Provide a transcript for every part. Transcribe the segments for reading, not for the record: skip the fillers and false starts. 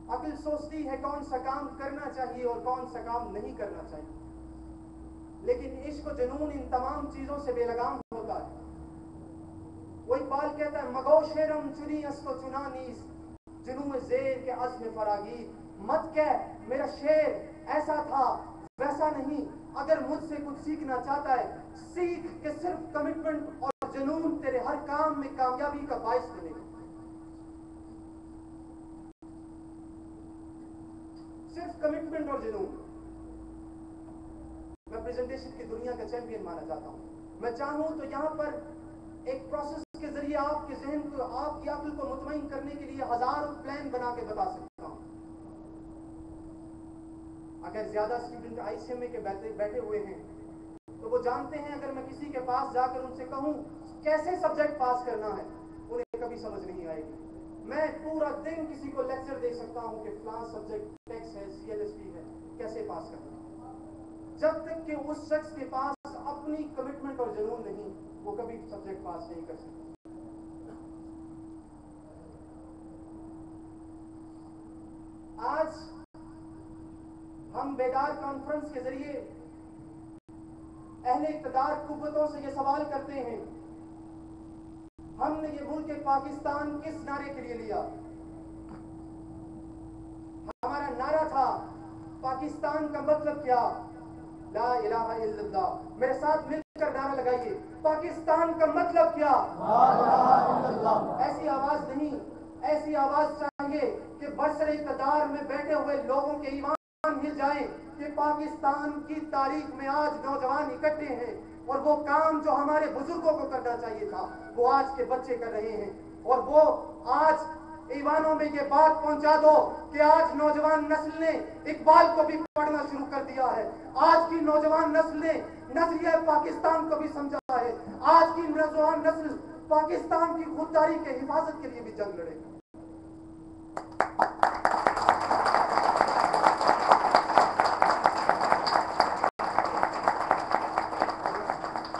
عقل سوچتی ہے کون سا کام کرنا چاہیے اور کون سا کام نہیں کرنا چاہیے، لیکن عشق و جنون ان تمام چیزوں سے بے لگام ہوتا ہے۔ وہ اقبال کہتا ہے مگو شیرم چنی است و چنا نیز جنوں زیر کے عزم فراگیر، مت کہہ میرا شعر ایسا تھا ویسا نہیں، اگر مجھ سے کچھ سیکھنا چاہتا ہے سیکھ کہ صرف کمٹمنٹ اور جنون تیرے ہر کام میں کامیابی کا باعث بنے گا۔ صرف کمٹمنٹ اور جنون۔ میں پریزنٹیشن کی دنیا کا چیمپئن مانا جاتا ہوں۔ میں چاہوں تو یہاں پر ایک پروسیس کے ذریعے آپ کے ذہن کو، آپ کی عقل کو مطمئن کرنے کے لیے ہزاروں پلان بنا کے بتا سکتا ہوں۔ اگر زیادہ اسٹوڈنٹ آئی سی ایم اے کے بیٹھے ہوئے ہیں تو وہ جانتے ہیں اگر میں کسی کے پاس جا کر ان سے کہوں کیسے سبجیکٹ پاس کرنا ہے انہیں کبھی سمجھ نہیں آئے گی۔ میں پورا دن کسی کو لیکچر دے سکتا ہوں کہ فلاں سبجیکٹ ٹیکس ہے، سی ایل ایس پی ہے، کیسے پاس کرنا ہے، جب تک کہ اس شخص کے پاس اپنی کمٹمنٹ اور جنون نہیں وہ کبھی سبجیکٹ پاس نہیں کر سکتا۔ آج ہم بیدار کانفرنس کے ذریعے اہل اقتدار قوتوں سے یہ سوال کرتے ہیں ہم نے یہ ملک پاکستان کس نعرے کے لیے لیا؟ ہمارا نعرہ تھا پاکستان کا مطلب کیا؟ لا الہ الا اللہ۔ میرے ساتھ مل کر نعرہ لگائیے، پاکستان کا مطلب کیا؟ لا الہ الا اللہ۔ ایسی آواز نہیں، ایسی آواز چاہیے کہ برسر اقتدار میں بیٹھے ہوئے لوگوں کے ایمان ہل جائیں کہ پاکستان کی تاریخ میں آج نوجوان اکٹھے ہیں اور وہ کام جو ہمارے بزرگوں کو کرنا چاہیے تھا وہ آج کے بچے کر رہے ہیں، اور وہ آج ایوانوں میں یہ بات پہنچا دو کہ آج نوجوان نسل نے اقبال کو بھی پڑھنا شروع کر دیا ہے، آج کی نوجوان نسل نے نظریہ پاکستان کو بھی سمجھا ہے، آج کی نوجوان نسل پاکستان کی خودداری کے حفاظت کے لیے بھی جنگ لڑے گی۔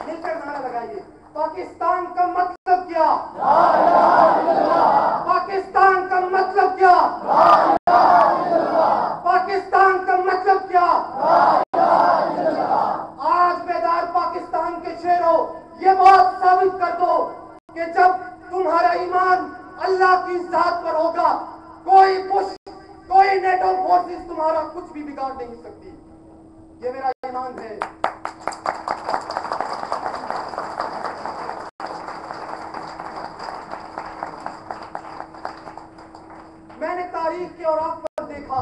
مل کر نعرہ لگائیے، پاکستان کا مطلب کیا؟ لا الہ الا اللہ۔ پاکستان کا مطلب کیا؟ لا الہ الا اللہ۔ پاکستان کا مطلب کیا؟ لا الہ الا اللہ۔ آج بیدار پاکستان کے شیروں یہ بات ثابت کر دو کہ جب تمہارا ایمان اللہ کی ذات پر ہوگا کوئی بش، کوئی نیٹو فورسز تمہارا کچھ بھی بگاڑ نہیں سکتی۔ یہ میرا ایمان ہے۔ میں نے تاریخ کے اوراق پر دیکھا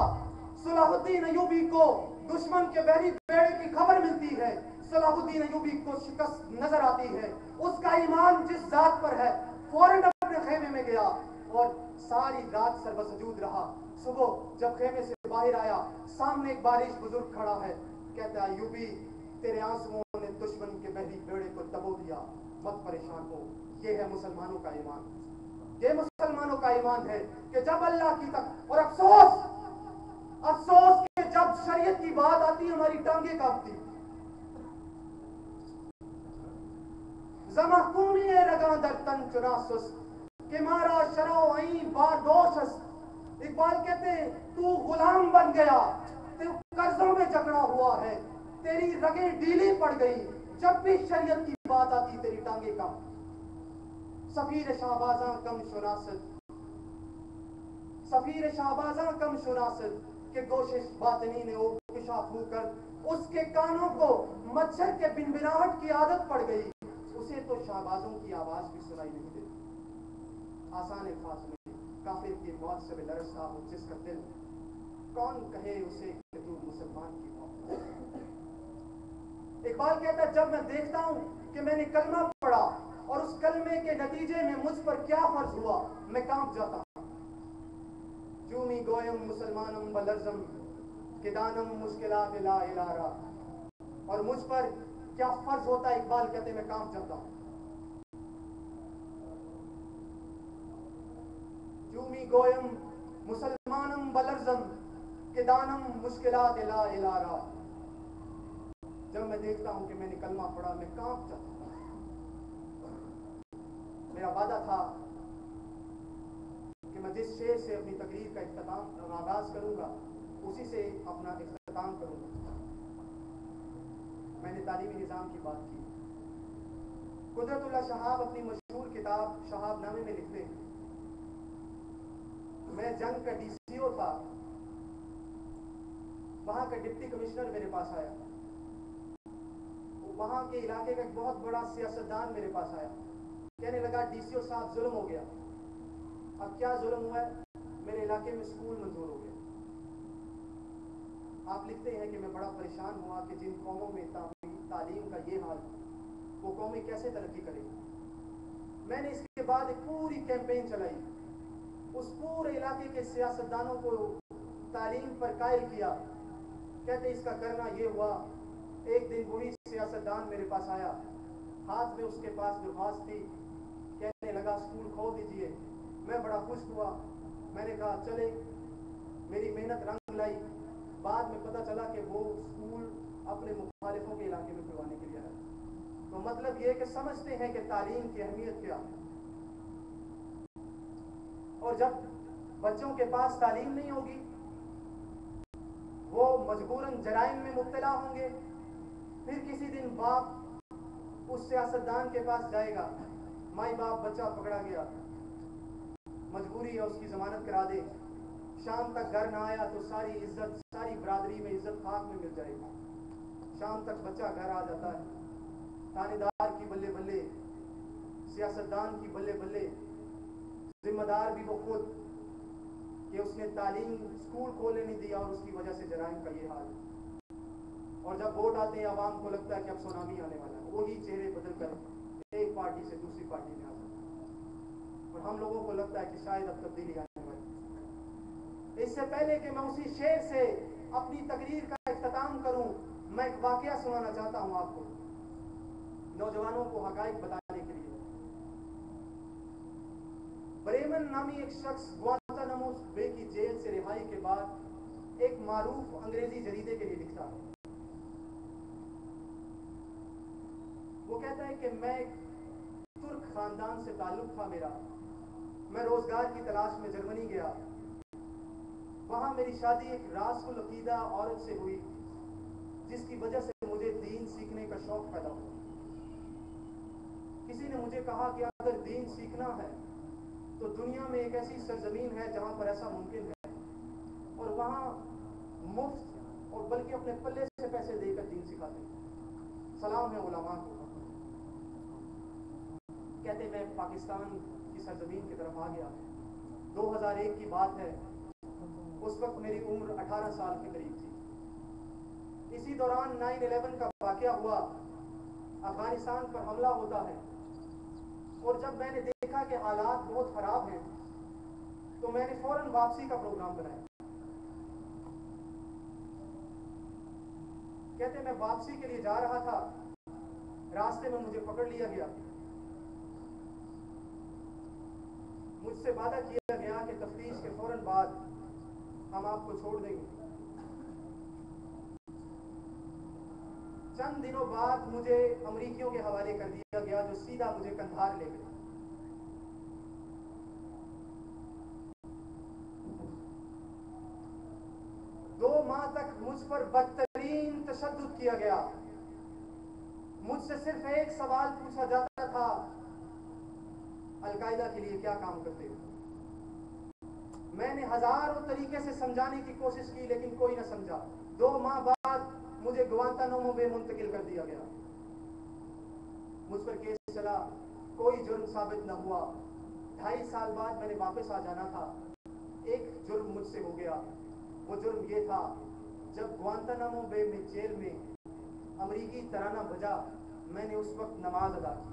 صلاح الدین ایوبی کو دشمن کے بحری بیڑے کی خبر ملتی ہے، صلاح الدین ایوبی کو شکست نظر آتی ہے، اس کا ایمان جس ذات پر ہے فوراً اپنے خیمے میں گیا اور ساری رات سر بسجود رہا۔ صبح جب خیمے سے باہر آیا سامنے ایک بارش بزرگ کھڑا ہے، کہتا ہے ایوبی تیرے آنسوؤں نے دشمن کے بحری بیڑے کو دبو دیا، مت پریشان ہو۔ یہ ہے مسلمانوں کا ایمان، یہ مسلمانوں کا ایمان ہے کہ جب اللہ کی تک، اور افسوس کہ جب شریعت کی بات آتی ہماری ٹانگیں کانپتی۔ زمحکومی رگاں در تن چناسس کہ مارا شرو عین باردوش است۔ اقبال کہتے ہیں تو غلام بن گیا، تو قرضوں میں جکڑا ہوا ہے، تیری رگیں ڈھیلی پڑ گئی، جب بھی شریعت کی بات آتی تیری ٹانگیں کانپتی۔ سفیر شہبازاں کم شناست، سفیر شہبازاں کم شناست کہ گوشش باطنی نے کشاف ہو کر اس کے کانوں کو مچھر کے بنبناہٹ کی عادت پڑ گئی، اسے تو شہبازوں کی آواز بھی سنائی نہیں دیتی۔ آسان الفاظ میں کافر کی موت سے بھی لرزتا ہو جس کا دل، کون کہے اسے کہ تو مسلمان کی موت۔ اقبال کہتا ہے جب میں دیکھتا ہوں کہ میں نے کلمہ پڑھا اور اس کلمے کے نتیجے میں مجھ پر کیا فرض ہوا میں کانپ جاتا ہوں۔ جومی گویم مسلمانم بلرزم کہ دانم مشکلات لا الارا، اور مجھ پر کیا فرض ہوتا ہے اقبال کہتے ہیں میں کانپ جاتا ہوں۔ جومی گویم مسلمانم بلرزم کہ دانم مشکلات لا الارا، جب میں دیکھتا ہوں کہ میں نے کلمہ پڑھا میں کانپ جاتا ہوں۔ میرا وعدہ تھا کہ میں جس شعر سے اپنی تقریر کا آغاز کروں گا اسی سے اپنا اختتام کروں گا۔ میں نے تعلیمی نظام کی بات کی۔ قدرت اللہ شہاب اپنی مشہور کتاب شہاب نامے میں لکھتے ہیں، میں جنگ کا ڈی سی او تھا، وہاں کا ڈپٹی کمشنر میرے پاس آیا، وہاں کے علاقے کا ایک بہت بڑا سیاستدان میرے پاس آیا، کہنے لگا ڈی سی او صاحب ظلم ہو گیا۔ اب کیا ظلم ہوا ہے؟ میرے علاقے میں اسکول منظور ہو گیا۔ آپ لکھتے ہیں کہ میں بڑا پریشان ہوا کہ جن قوموں میں تعلیم کا یہ حال، وہ قومیں کیسے ترقی کریں گی۔ میں نے اس کے بعد ایک پوری کیمپین چلائی، اس پورے علاقے کے سیاستدانوں کو تعلیم پر قائل کیا، کہتے اس کا کرنا یہ ہوا۔ ایک دن وہی سیاستدان میرے پاس آیا، ہاتھ میں اس کے پاس درخواست تھی، کہنے لگا اسکول کھول دیجئے۔ میں بڑا خوش ہوا، میں نے کہا چلے، میری محنت رنگ لائی۔ بعد میں پتہ چلا کہ وہ اسکول اپنے مخالفوں کے علاقے میں کھلوانے کے لیے آیا۔ تو مطلب یہ کہ سمجھتے ہیں کہ تعلیم کی اہمیت کیا ہے، اور جب بچوں کے پاس تعلیم نہیں ہوگی وہ مجبوراً جرائم میں مبتلا ہوں گے۔ پھر کسی دن باپ اس سیاستدان کے پاس جائے گا، مائی باپ بچہ پکڑا گیا، مجبوری ہے اس کی ضمانت کرا دے، شام تک گھر نہ آیا تو ساری عزت، ساری برادری میں عزت خاک میں مل جائے گی۔ شام تک بچہ گھر آ جاتا ہے، تھانے دار کی بلے بلے، سیاستدان کی بلے بلے، ذمہ دار بھی وہ خود کہ اس نے تعلیم اسکول کھولنے نہیں دیا اور اس کی وجہ سے جرائم کا یہ حال ہے۔ اور جب ووٹ آتے ہیں عوام کو لگتا ہے کہ اب سونامی آنے والا ہے، وہی چہرے بدل کر ایک پارٹی سے دوسری پارٹی میں آ جاتا ہے، اور ہم لوگوں کو لگتا ہے کہ شاید اب تبدیلی آنے والی ہے۔ اس سے پہلے کہ میں اسی شعر سے اپنی تقریر کا اختتام کروں، میں ایک واقعہ سنانا چاہتا ہوں آپ کو، نوجوانوں کو حقائق بتانے کے لیے۔ بریمن نامی ایک شخص گوانتانامو بے کی جیل سے رہائی کے بعد ایک معروف انگریزی جریدے کے لیے لکھتا ہے۔ وہ کہتا ہے کہ میں ایک ترک خاندان سے تعلق تھا میرا، میں روزگار کی تلاش میں جرمنی گیا، وہاں میری شادی ایک راس العقیدہ عورت سے ہوئی جس کی وجہ سے مجھے دین سیکھنے کا شوق پیدا ہوا۔ کسی نے مجھے کہا کہ اگر دین سیکھنا ہے تو دنیا میں ایک ایسی سرزمین ہے جہاں پر ایسا ممکن ہے، اور وہاں مفت اور بلکہ اپنے پلے سے پیسے دے کر دین سکھاتے ہیں۔ سلام ہے علماء کو۔ کہتے میں پاکستان کی سرزمین کی طرف آ گیا، 2001 کی بات ہے، اس وقت میری عمر 18 سال کے قریب تھی۔ اسی دوران 9/11 کا واقعہ ہوا، افغانستان پر حملہ ہوتا ہے، اور جب میں نے دیکھا کہ حالات بہت خراب ہیں تو میں نے فوراً واپسی کا پروگرام بنایا۔ کہتے میں واپسی کے لیے جا رہا تھا، راستے میں مجھے پکڑ لیا گیا، مجھ سے وعدہ کیا گیا کہ تفتیش کے فوراً بعد ہم آپ کو چھوڑ دیں گے۔ چند دنوں بعد مجھے امریکیوں کے حوالے کر دیا گیا جو سیدھا مجھے قندھار لے گئے۔ 2 ماہ تک مجھ پر بدترین تشدد کیا گیا۔ مجھ سے صرف ایک سوال پوچھا جاتا تھا، القاعدہ کے لیے کیا کام کرتے ہو؟ میں نے ہزاروں طریقے سے سمجھانے کی کوشش کی لیکن کوئی نہ سمجھا۔ 2 ماہ بعد مجھے گوانتانامو بے منتقل کر دیا گیا۔ مجھ پر کیس چلا، کوئی جرم ثابت نہ ہوا۔ 2.5 سال بعد میں نے واپس آ جانا تھا، ایک جرم مجھ سے ہو گیا۔ وہ جرم یہ تھا، جب گوانتانامو بے میں جیل میں امریکی ترانہ بجا، میں نے اس وقت نماز ادا کی،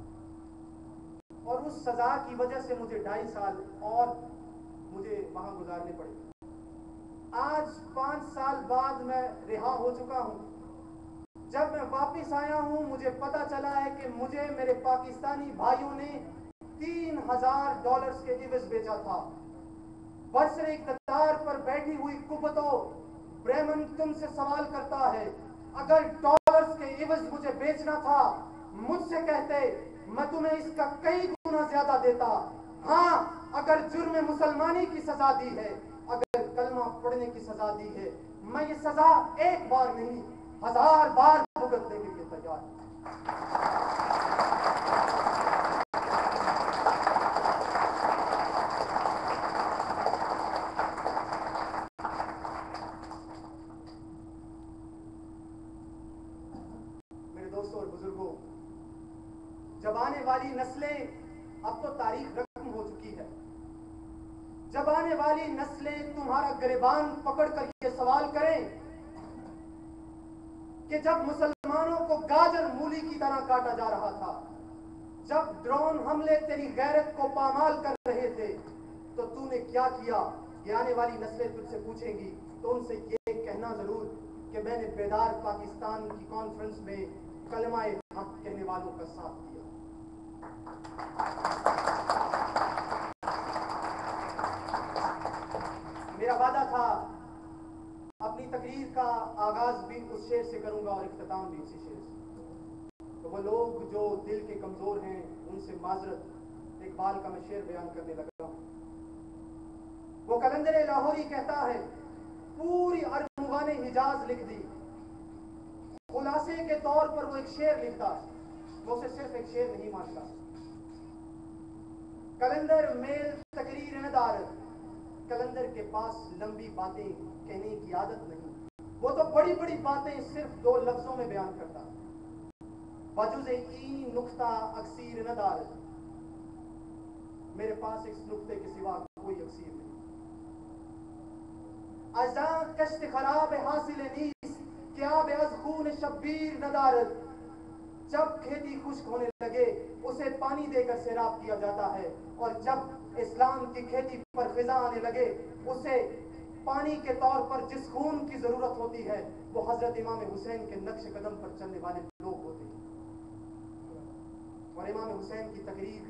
اور اس سزا کی وجہ سے مجھے 2.5 سال اور مجھے وہاں گزارنے پڑے۔ آج 5 سال بعد میں رہا ہو چکا ہوں۔ جب میں واپس آیا ہوں مجھے پتا چلا ہے کہ مجھے میرے پاکستانی بھائیوں نے $3000 کے عوض بیچا تھا۔ برسر اقتدار پر بیٹھی ہوئی قوتوں، بریمن تم سے سوال کرتا ہے، اگر ڈالرز کے عوض مجھے بیچنا تھا مجھ سے کہتے، میں تمہیں اس کا کئی گنا زیادہ دیتا۔ ہاں، اگر جرم مسلمانی کی سزا دی ہے، اگر کلمہ پڑھنے کی سزا دی ہے، میں یہ سزا ایک بار نہیں 1000 بار بھگتنے کے لیے تیار ہوں۔ میرے دوستوں اور بزرگوں، جب آنے والی نسلیں، اب تو تاریخ رقم ہو چکی ہے، جب آنے والی نسلیں تمہارا گریبان پکڑ کر یہ سوال کریں کہ جب مسلمانوں کو گاجر مولی کی طرح کاٹا جا رہا تھا، جب ڈرون حملے تیری غیرت کو پامال کر رہے تھے، تو تو نے کیا کیا؟ یہ آنے والی نسلیں تجھ سے پوچھیں گی، تو ان سے یہ کہنا ضرور کہ میں نے بیدار پاکستان کی کانفرنس میں کلمہ حق کہنے والوں کا ساتھ دیا۔ میرا وعدہ تھا اپنی تقریر کا آغاز بھی اس شعر سے کروں گا اور اختتام بھی اسی شعر سے۔ تو وہ لوگ جو دل کے کمزور ہیں ان سے معذرت، اقبال کا میں شعر بیان کرنے لگا ہوں۔ وہ قلندر لاہوری کہتا ہے، پوری ارمغان حجاز لکھ دی، خلاصے کے طور پر وہ ایک شعر لکھتا، وہ اسے صرف ایک شعر نہیں مانتا۔ قلندر میل تقریر نہ دارد، قلندر کے پاس لمبی باتیں کہنے کی عادت نہیں، وہ تو بڑی بڑی باتیں صرف 2 لفظوں میں بیان کرتا۔ بجز این نقطہ اکثیر نہ دارد، میرے پاس اس نقطے کے سوا کوئی اکثیر نہیں۔ ازاں کشت خراب حاصل نیست کہ آب از خون شبیر نہ دارد، جب کھیتی خشک ہونے لگے اسے پانی دے کر سیراب کیا جاتا ہے، اور جب اسلام کی کھیتی پر خزاں آنے لگے اسے پانی کے طور پر جس خون کی ضرورت ہوتی ہے وہ حضرت امام حسین کے نقش قدم پر چلنے والے لوگ ہوتے ہیں۔ اور امام حسین کی تقریر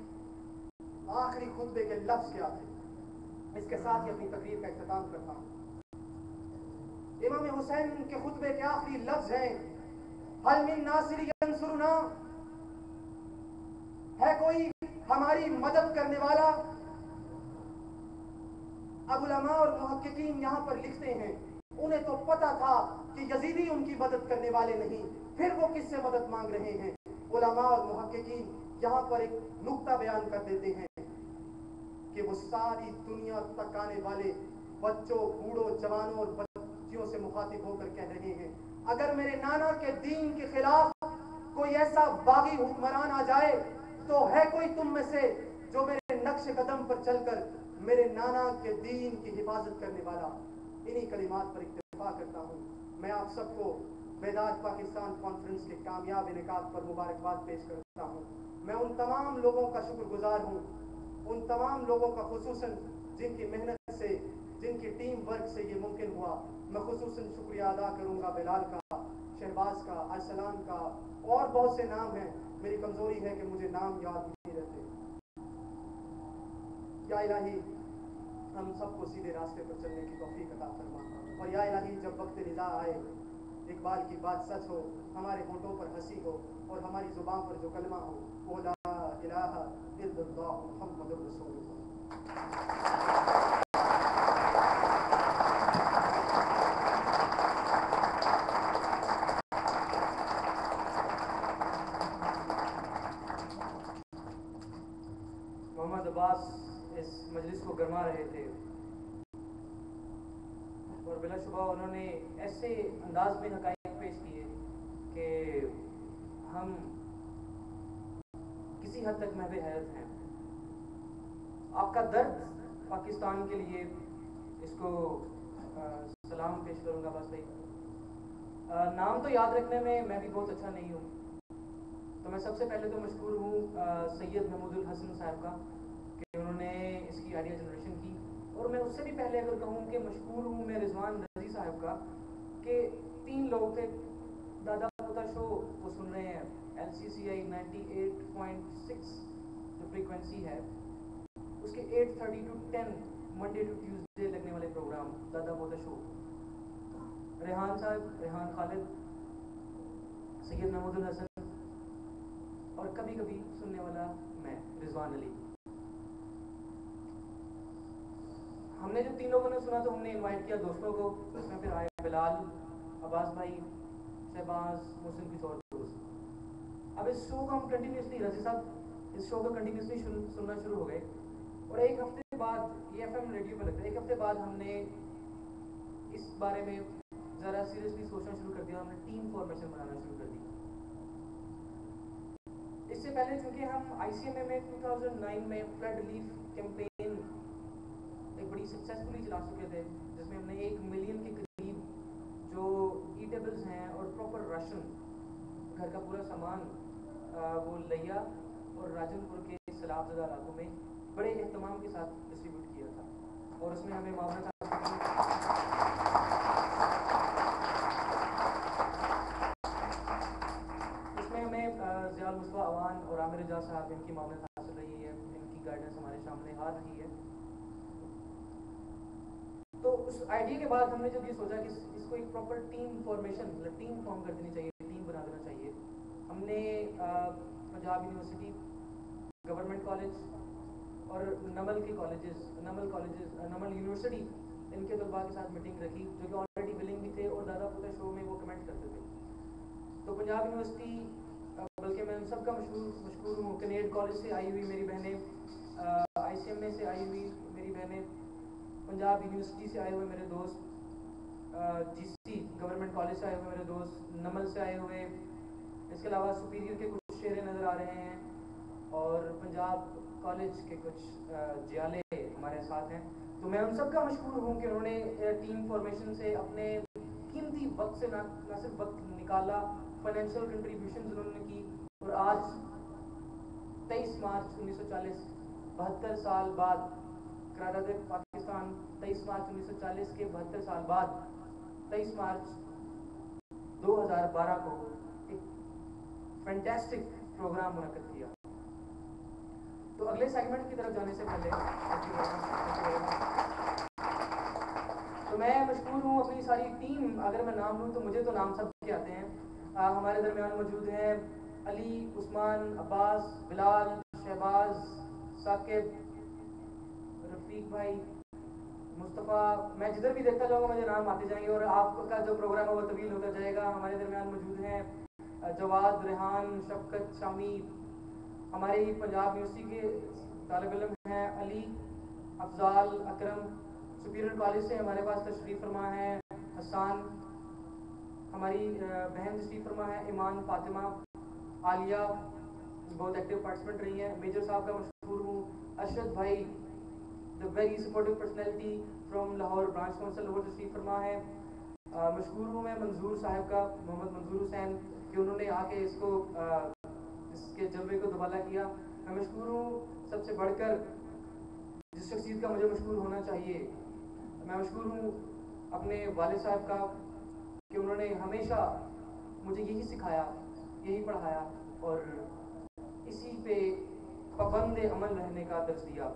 آخری خطبے کے لفظ کیا تھے؟ اس کے ساتھ ہی اپنی تقریر کا اختتام کرتا ہوں۔ امام حسین کے خطبے کے آخری لفظ ہیں، حل من ناصر ینصرنا، ہے کوئی ہماری مدد کرنے والا؟ اب علماء اور محققین یہاں پر لکھتے ہیں، انہیں تو پتا تھا کہ یزیدی ان کی مدد کرنے والے نہیں، پھر وہ کس سے مدد مانگ رہے ہیں؟ علماء اور محققین یہاں پر ایک نقطہ بیان کر دیتے ہیں کہ وہ ساری دنیا تک آنے والے بچوں، بوڑھوں، جوانوں اور بچیوں سے مخاطب ہو کر کہہ رہے ہیں، اگر میرے نانا کے دین کے خلاف کوئی ایسا باغی حکمران آ جائے تو ہے کوئی تم میں سے جو میرے نقش قدم پر چل کر میرے نانا کے دین کی حفاظت کرنے والا؟ انہی کلمات پر اکتفا کرتا ہوں۔ میں آپ سب کو بیدار پاکستان کانفرنس کے کامیاب انعقاد پر مبارکباد پیش کرتا ہوں۔ میں ان تمام لوگوں کا شکر گزار ہوں، ان تمام لوگوں کا خصوصاً جن کی محنت سے، جن کی ٹیم ورک سے یہ ممکن ہوا۔ میں خصوصاً شکریہ ادا کروں گا بلال کا، شہباز کا، ارسلان کا، اور بہت سے نام ہیں، میری کمزوری ہے کہ مجھے نام یاد نہیں رہتے۔ یا الہی ہم سب کو سیدھے راستے پر چلنے کی توفیق عطا فرما، اور یا الہی جب وقت رضا آئے، اقبال کی بات سچ ہو، ہمارے ہونٹوں پر ہنسی ہو اور ہماری زبان پر جو کلمہ ہو وہ لا الہ الا اللہ محمد رسول اللہ۔ محمد عباس اس مجلس کو گرما رہے تھے اور بلا شبہ انہوں نے ایسے انداز میں حقائق پیش کیے کہ ہم کسی حد تک محو حیرت ہیں۔ آپ کا درد پاکستان کے لیے، اس کو سلام پیش کروں گا۔ بس بھائی نام تو یاد رکھنے میں بھی بہت اچھا نہیں ہوں، تو میں سب سے پہلے تو مشکور ہوں سید محمود الحسن صاحب کا کہ انہوں نے اس کی آئیڈیا جنریشن کی، اور میں اس سے بھی پہلے اگر کہوں کہ مشکور ہوں میں رضوان رضی صاحب کا کہ 3 لوگ تھے، دادا پوتا شو وہ سن رہے ہیں، LCCI 98.6 جو فریکوینسی ہے اس کے 8:30 to 10 منڈے ٹو ٹیوزڈے لگنے والے پروگرام دادا پوتا شو، ریحان صاحب، ریحان خالد، سید محمود الحسن، اور کبھی کبھی سننے والا میں رضوان علی۔ ہم نے جب 3 لوگوں نے سنا تو ہم نے انوائٹ کیا دوستوں کو، اس میں پھر آئے بلال، عباس بھائی، شہباز، محسن کی اور دوست۔ اب اس شو کو ہم کنٹینیوسلی، رضی صاحب اس شو کو کنٹینیوسلی سننا شروع ہو گئے، اور ایک ہفتے بعد یہ FM ریڈیو پہ لگتا ہے، ایک ہفتے بعد ہم نے اس بارے میں ذرا سیریسلی سوچنا شروع کر دیا، ہم نے ٹیم فارمیشن بنانا شروع کر دی۔ اس سے پہلے چونکہ ہم ICMA میں 2009 میں فلڈ ریلیف کیمپین ایک بڑی سکسیسفلی چلا چکے تھے، جس میں ہم نے 1 ملین کے قریب جو ایٹیبلز ہیں اور پراپر راشن، گھر کا پورا سامان وہ لیا اور راجن پور کے سیلاب زدہ علاقوں میں بڑے اہتمام کے ساتھ ڈسٹریبیوٹ کیا تھا، اور اس میں ہمیں معاونت ضیاء المصطفیٰ اوان اور عامر اعجاز صاحب، ان کی معاونت حاصل رہی ہے، ان کی گائیڈنس ہمارے سامنے آ رہی ہے۔ تو اس آئیڈیا کے بعد ہم نے جب یہ سوچا کہ اس کو ایک proper team formation, team form کر دینی چاہیے، ٹیم بنا دینا چاہیے، ہم نے پنجاب یونیورسٹی، گورنمنٹ کالج اور نمل کے نمل یونیورسٹی، ان کے طلباء کے ساتھ میٹنگ رکھی، جو کہ آلریڈی ولنگ بھی تھے اور دادا پوتا شو میں وہ کمنٹ کرتے تھے۔ تو پنجاب یونیورسٹی، بلکہ میں ان سب کا مشکور ہوں، کنیڈ کالج سے آئی ہوئی میری بہنیں، ICMA سے آئی ہوئی میری بہنیں، پنجاب یونیورسٹی سے آئے ہوئے میرے دوست، GC گورنمنٹ کالج سے آئے ہوئے میرے دوست، نمل سے آئے ہوئے، اس کے علاوہ سپیریئر کے کچھ شعرے نظر آ رہے ہیں، اور پنجاب کالج کے کچھ جیالے ہمارے ساتھ ہیں۔ تو میں ان سب کا مشکور ہوں کہ انہوں نے ٹیم فارمیشن سے اپنے قیمتی وقت سے نہ صرف وقت نکالا، فائنینشیل کنٹریبیوشنز انہوں نے کی، اور آج 23 مارچ 1940، 72 سال بعد، قرارداد پاکستان 23 مارچ 1940 کے 72 سال بعد 23 مارچ 2012 کو ایک فینٹاسٹک پروگرام منعقد کیا۔ تو اگلے سیگمنٹ کی طرف جانے سے پہلے تو میں مشکور ہوں اپنی ساری ٹیم، اگر میں نام لوں تو مجھے تو نام سب کے آتے ہیں۔ ہمارے درمیان موجود ہیں علی، عثمان، عباس، بلال، شہباز، ثاقب، رفیق بھائی، مصطفیٰ، میں جدھر بھی دیکھتا جاؤں گا مجھے نام آتے جائیں گے، اور آپ کا جو پروگرام ہے وہ طویل ہوتا جائے گا۔ ہمارے درمیان موجود ہیں جواد، ریحان، شفقت، شامی، ہماری پنجاب یونیورسٹی کے طالب علم ہیں علی، افضال، اکرم، سپیریئر کالج سے ہمارے پاس تشریف فرما ہے حسان، ہماری بہن تشریف فرما ہے ایمان، فاطمہ، عالیہ، بہت ایکٹیو پارٹیسپینٹ رہی ہیں۔ میجر صاحب کا مشکور ہوں، ارشد بھائی، the very supportive personality from Lahore branch council, وہ تشریف فرما ہے۔ مشکور ہوں میں منظور صاحب کا، محمد منظور حسین، کہ انہوں نے آ کے اس کے جلوے کو دوبالا کیا۔ میں مشکور ہوں سب سے بڑھ کر جس شخصیت کا مجھے مشکور ہونا چاہیے، میں مشکور ہوں اپنے والد صاحب کا، کہ انہوں نے ہمیشہ مجھے یہی سکھایا، یہی پڑھایا، اور اسی پہ پابند عمل رہنے کا درس دیا۔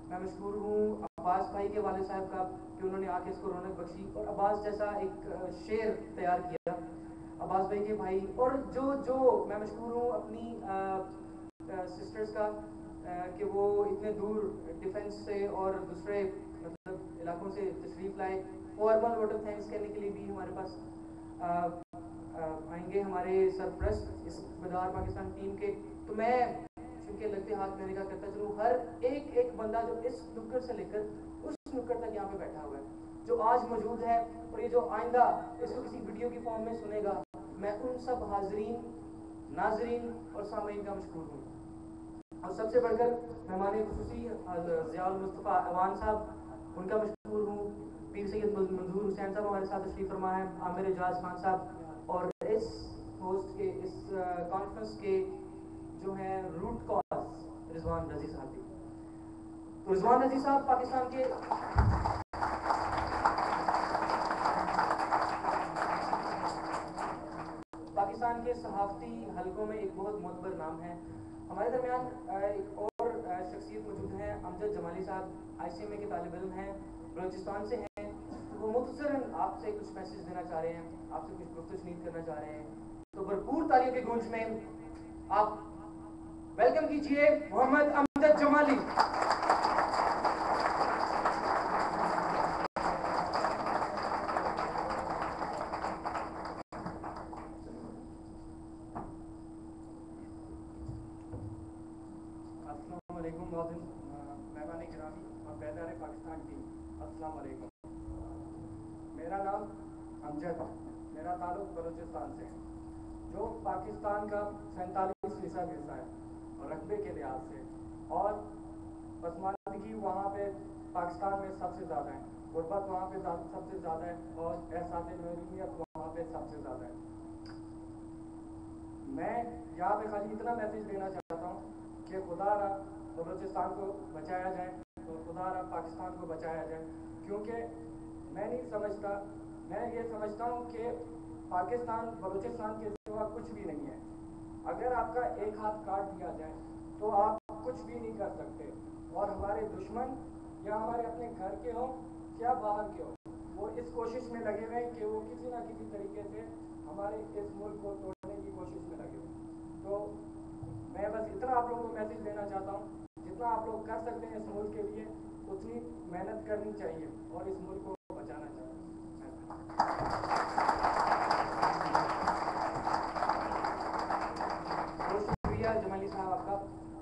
میں مشکور ہوں عباس بھائی کے والد صاحب کا، کہ انہوں نے آ کے اس کو رونق بخشی اور عباس جیسا ایک شعر تیار کیا، عباس بھائی کے بھائی۔ اور جو میں مشکور ہوں اپنی سسٹرز کا، کہ وہ اتنے دور ڈیفنس سے اور دوسرے مطلب علاقوں سے تشریف لائے۔ فارمل ووٹ آف تھینکس کہنے کے لیے بھی ہمارے پاس آئیں گے ہمارے سرپرست اس بیدار پاکستان ٹیم کے۔ تو میں چونکہ لگتے ہاتھ میں نگاہ کرتا چلوں، ہر ایک بندہ جو اس نکڑ سے لے کر اس نکڑ تک یہاں پہ بیٹھا ہوا ہے، جو آج موجود ہے اور یہ جو آئندہ اس کو کسی ویڈیو کی فارم میں سنے گا، میں ان سب حاضرین، ناظرین اور سامعین کا مشکور ہوں۔ اور سب سے بڑھ کر مہمان خصوصی ضیاء المصطفیٰ اوان صاحب، ان کا مشکور ہوں۔ پیر سید منظور حسین صاحب ہمارے ساتھ تشریف فرما ہے، عامر اعجاز خان صاحب، اور اس ہوسٹ کے اس کانفرنس کے جو ہیں روٹ کاز رضوان رضی صاحب بھی۔ تو رضوان رضی صاحب پاکستان کے صحافتی حلقوں میں ایک بہت معتبر نام ہے۔ ہمارے درمیان ایک اور شخصیت موجود ہے، امجد جمالی صاحب، ICMA کے طالب علم ہیں، بلوچستان سے ہیں۔ وہ مختصراً آپ سے کچھ میسج دینا چاہ رہے ہیں، آپ سے کچھ گفت و شنید کرنا چاہ رہے ہیں۔ تو بھرپور تالیوں کی گونج میں آپ ویلکم کیجئے محمد امجد جمالی۔ मोहसिन मेहमान गिरामी और बेदार पाकिस्तान टीम, अस्सलाम वालेकुम। मेरा नाम अमजद है, मेरा ताल्लुक बलूचिस्तान से है, जो पाकिस्तान का 47% हिस्सा है और रकबे के लिहाज से, और पसमानदगी वहाँ पे पाकिस्तान में सबसे ज़्यादा है, गुर्बत वहाँ पे सबसे ज़्यादा है, और एहसास महरूमियत वहाँ पे सबसे ज़्यादा है। मैं यहाँ पे खाली इतना मैसेज देना चाहता हूँ कि खुदा रहा बलूचिस्तान को बचाया जाए और खुदा रहा पाकिस्तान को बचाया जाए, क्योंकि मैं नहीं समझता, मैं ये समझता हूँ कि पाकिस्तान बलूचिस्तान के सिवा कुछ भी नहीं है। अगर आपका एक हाथ काट दिया जाए तो आप कुछ भी नहीं कर सकते, और हमारे दुश्मन या हमारे अपने घर के हों या बाहर के हों, वो इस कोशिश में लगे हुए कि वो किसी ना किसी तरीके से हमारे इस मुल्क को तोड़ने की कोशिश में लगे हुए। तो मैं बस इतना आप लोगों को मैसेज देना चाहता हूँ, जितना आप लोग कर सकते हैं इस मुल्क के लिए उतनी मेहनत करनी चाहिए और इस मुल्क को बचाना चाहिए। बहुत शुक्रिया जमाली साहब आपका।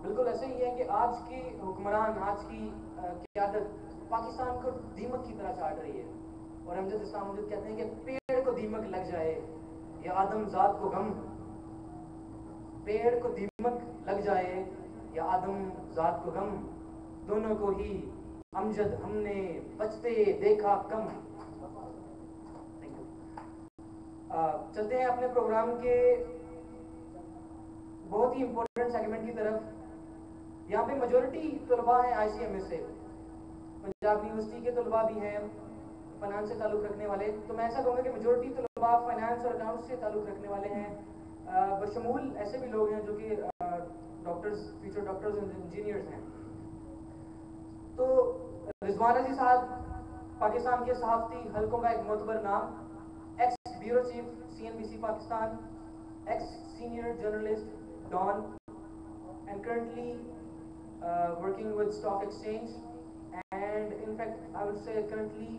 बिल्कुल ऐसे ही है कि आज की हुक्मरान, आज की क़यादत पाकिस्तान को दीमक की तरह चाट रही है, और अमजद इस्लाम अमजद कहते हैं कि पेड़ को दीमक लग जाए या आदमजात को गम, पेड़ को दीमक लग जाए या आदमजात को गम, दोनों को ही अमजद हमने बचते देखा कम। चलते हैं अपने प्रोग्राम के बहुत ही इंपॉर्टेंट सेगमेंट की तरफ। यहाँ पे मेजॉरिटी तलबा हैं ICMS से, पंजाब यूनिवर्सिटी के तलबा भी हैं फाइनेंस से ताल्लुक़ रखने वाले, तो मैं ऐसा कहूँगा कि मेजॉरिटी तलबा फाइनेंस और अकाउंट्स से ताल्लुक़ रखने वाले हैं, बशमूल ऐसे भी लोग हैं जो कि doctors, future doctors and engineers हैं। तो रिजवान रजी साहब पाकिस्तान के सहाफ़ती हलकों का एक मोतबर नाम, ex bureau chief CNBC Pakistan, ex senior journalist Dawn, and currently working with Stock Exchange, and in fact I would say currently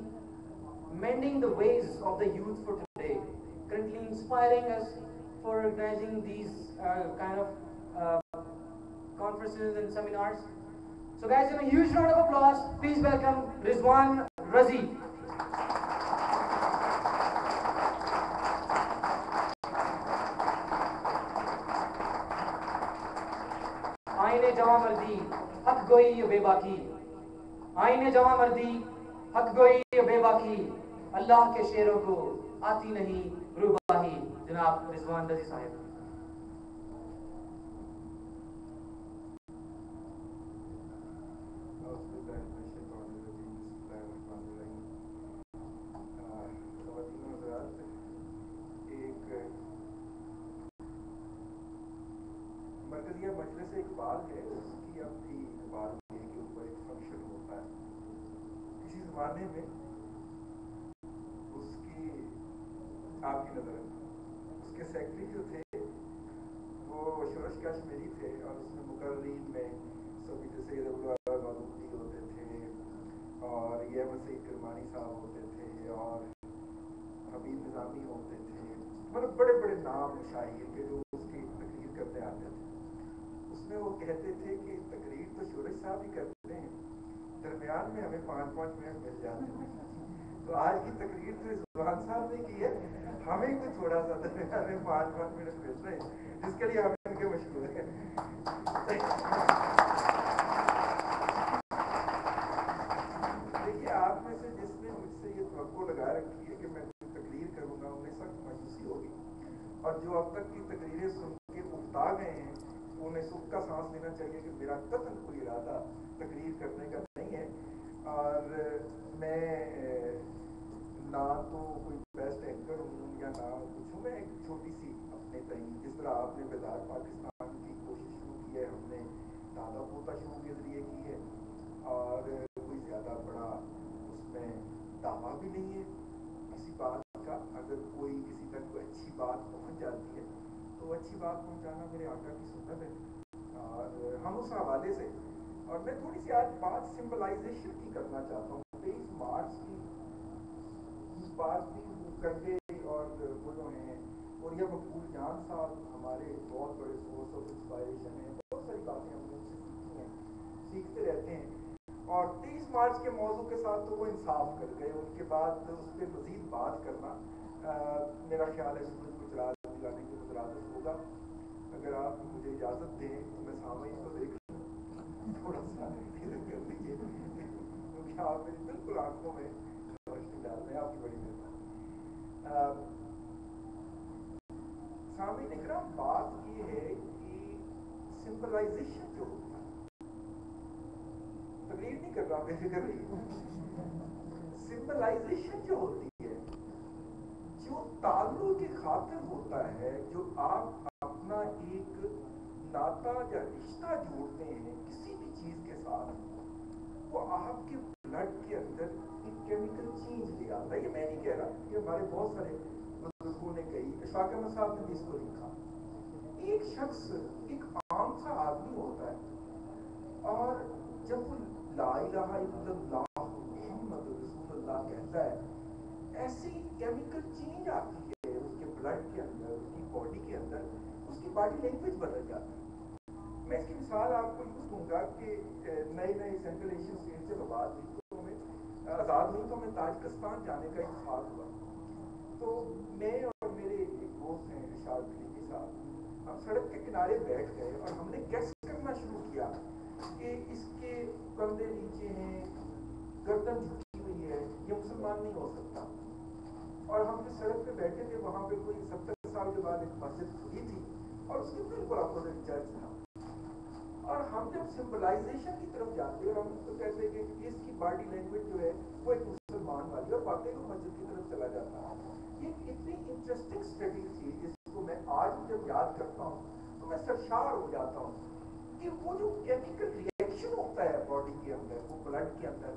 mending the ways of the youth for today, currently inspiring us for organizing these kind of conferences and seminars. So guys, in a huge round of applause, please welcome Rizwan Razi. आईने जवां मर्दी हक गोई ये बेबाकी, आईने जवां मर्दी हक गोई ये बेबाकी, अल्लाह के शेरों को आती नहीं रुबाही। जनाब रिजवान रजी साहब। मरकज़िया मजलिस इकबाल है, उसकी अपनी इकबाल के ऊपर एक फंक्शन होता है। किसी ज़माने में उसकी आपकी नज़र उसके सेक्रेटरी जो थे वो शोरश कश्मीरी थे, और उसमें मुकर्रीन में सभी सैयद अब्दुल मरूदी होते थे, और ये वसीम किरमानी साहब होते थे, और हबीब निज़ामी होते थे, मतलब बड़े बड़े नाम शायर के जो उसकी तकरीर करने आते थे। उसमें वो कहते थे कि तकरीर तो शोरश साहब ही करते हैं, दरमियान में हमें 5-5 मिनट मिल जाते हैं। तो आज की तकरीर तो रिजवान साहब ने की है, हमें तो थोड़ा सा दरमियान में 5-5 मिनट मिल रहे हैं, जिसके लिए हम इनके मशहूर हैं। देखिए, आप में से जिसने मुझसे ये तवक्को लगा रखी है कि मैं तकरीर करूँगा, उन्हें सख्त मायूसी होगी, और जो अब तक की तकरीरें सुन के उकता गए हैं उन्हें सुख का सांस लेना चाहिए कि मेरा कतन कोई इरादा तकरीर करने का नहीं है, और मैं ना तो कोई बेस्ट एंकर हूँ या ना कुछ हूँ। मैं एक छोटी सी अपने तई, जिस तरह आपने बेदार पाकिस्तान की कोशिश शुरू की है, हमने दादा पोता शुरू के ज़रिए की है, और कोई ज़्यादा बड़ा उसमें दावा भी नहीं है किसी बात का। अगर कोई किसी तक कोई अच्छी बात पहुँच जाती है तो अच्छी बात पहुँचाना मेरे आका की सुन्नत है, और हम उस हवाले से, और मैं थोड़ी सी आज बात सिंबलाइजेशन की करना चाहता हूँ। 23 मार्च की बात भी करके, और वो जो हैं और यह मकबूल जान साहब हमारे बहुत बड़े सोर्स ऑफ इंस्पायरेशन हैं, बहुत सारी बातें हमने उनसे सीखी हैं। سیکھتے رہتے ہیں. اور 30 مارچ کے موضوع کے ساتھ تو وہ انصاف کر گئے. ان کے بعد اس پہ مزید بات کرنا میرا خیال ہے سورج کو چراغ دلانے کی مترادف ہوگا. اگر آپ مجھے اجازت دیں تو میں سامعین کو دیکھ لوں, تھوڑا سا ادھر کر دیجیے, کیونکہ آپ میری بالکل آنکھوں میں روشنی ڈال رہے ہیں. آپ کی بڑی مہربانی. سامعین اکرام, بات یہ ہے کہ سمبلائزیشن جو ہوتا ہے, تقریر نہیں کر رہا, بے فکر رہی, سمبلائزیشن جو ہوتی ہے, جو تعلق کی خاطر ہوتا ہے, جو آپ اپنا ایک ناتا یا رشتہ جوڑتے ہیں کسی بھی چیز کے ساتھ, وہ آپ کے بلڈ کے اندر ایک کیمیکل چینج لے آتا ہے. یہ میں نہیں کہہ رہا, یہ ہمارے بہت سارے بزرگوں نے کہی, اشفاق احمد صاحب نے بھی اس کو لکھا. ایک شخص ایک عام سا آدمی ہوتا ہے, اور جب وہ لا الہ الا اللہ محمد رسول اللہ کہتا ہے, ایسی کیمیکل چینج آتی ہے اس کے بلڈ کے اندر, اس کی باڈی کے اندر, اس کی باڈی لینگویج بدل جاتی ہے. میں اس کی مثال آپ کو یوں دوں گا کہ نئے سینٹرل ایشین اسٹیٹ سے آباد ہوئی, تو ہمیں آزاد ہوئی, تو ہمیں تاجکستان جانے کا اتفاق ہوا. تو میں اور میرے ایک دوست ہیں ارشاد خلیقی صاحب, ہم سڑک کے کنارے بیٹھ گئے اور ہم نے گیس کرنا شروع کیا کہ اس کے کندھے نیچے ہیں, گردن جھکی ہوئی ہے, یہ مسلمان نہیں ہو سکتا. اور ہم جو سڑک پہ بیٹھے تھے وہاں پہ کوئی 70 سال کے بعد ایک مسجد کھلی تھی اور اس کے بالکل اپوزٹ چرچ تھا. اور ہم جب سمبلائزیشن کی طرف جاتے اور ہم اس کو کہتے کہ اس کی باڈی لینگویج جو ہے وہ ایک مسلمان والی, اور واقعی وہ مسجد کی طرف چلا جاتا. یہ اتنی انٹرسٹنگ اسٹڈی تھی جس کو میں آج جب یاد کرتا ہوں تو میں سرشار ہو جاتا ہوں کہ وہ جو کیمیکل ریئیکشن ہوتا ہے باڈی کے اندر, وہ بلڈ کے اندر,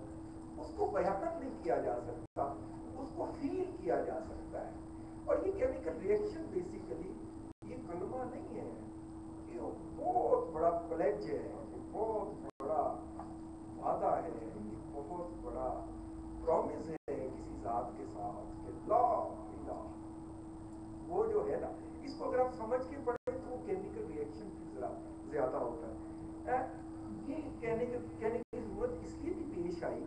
اس کو بیان نہیں کیا جا سکتا, اس کو فیل کیا جا سکتا ہے. اور یہ کیمیکل ریئیکشن بیسیکلی یہ کلمہ نہیں ہے, یہ بہت بڑا پلیج ہے, یہ بہت بڑا وعدہ ہے, یہ بہت بڑا پرومس ہے کسی ذات کے ساتھ کہ لا الہ, وہ جو ہے نا, اس کو اگر آپ سمجھ کے پڑھیں تو وہ کیمیکل ریئیکشن کی ذرا زیادہ ہوتا ہے. یہ کہنے کی ضرورت اس لیے بھی پیش آئی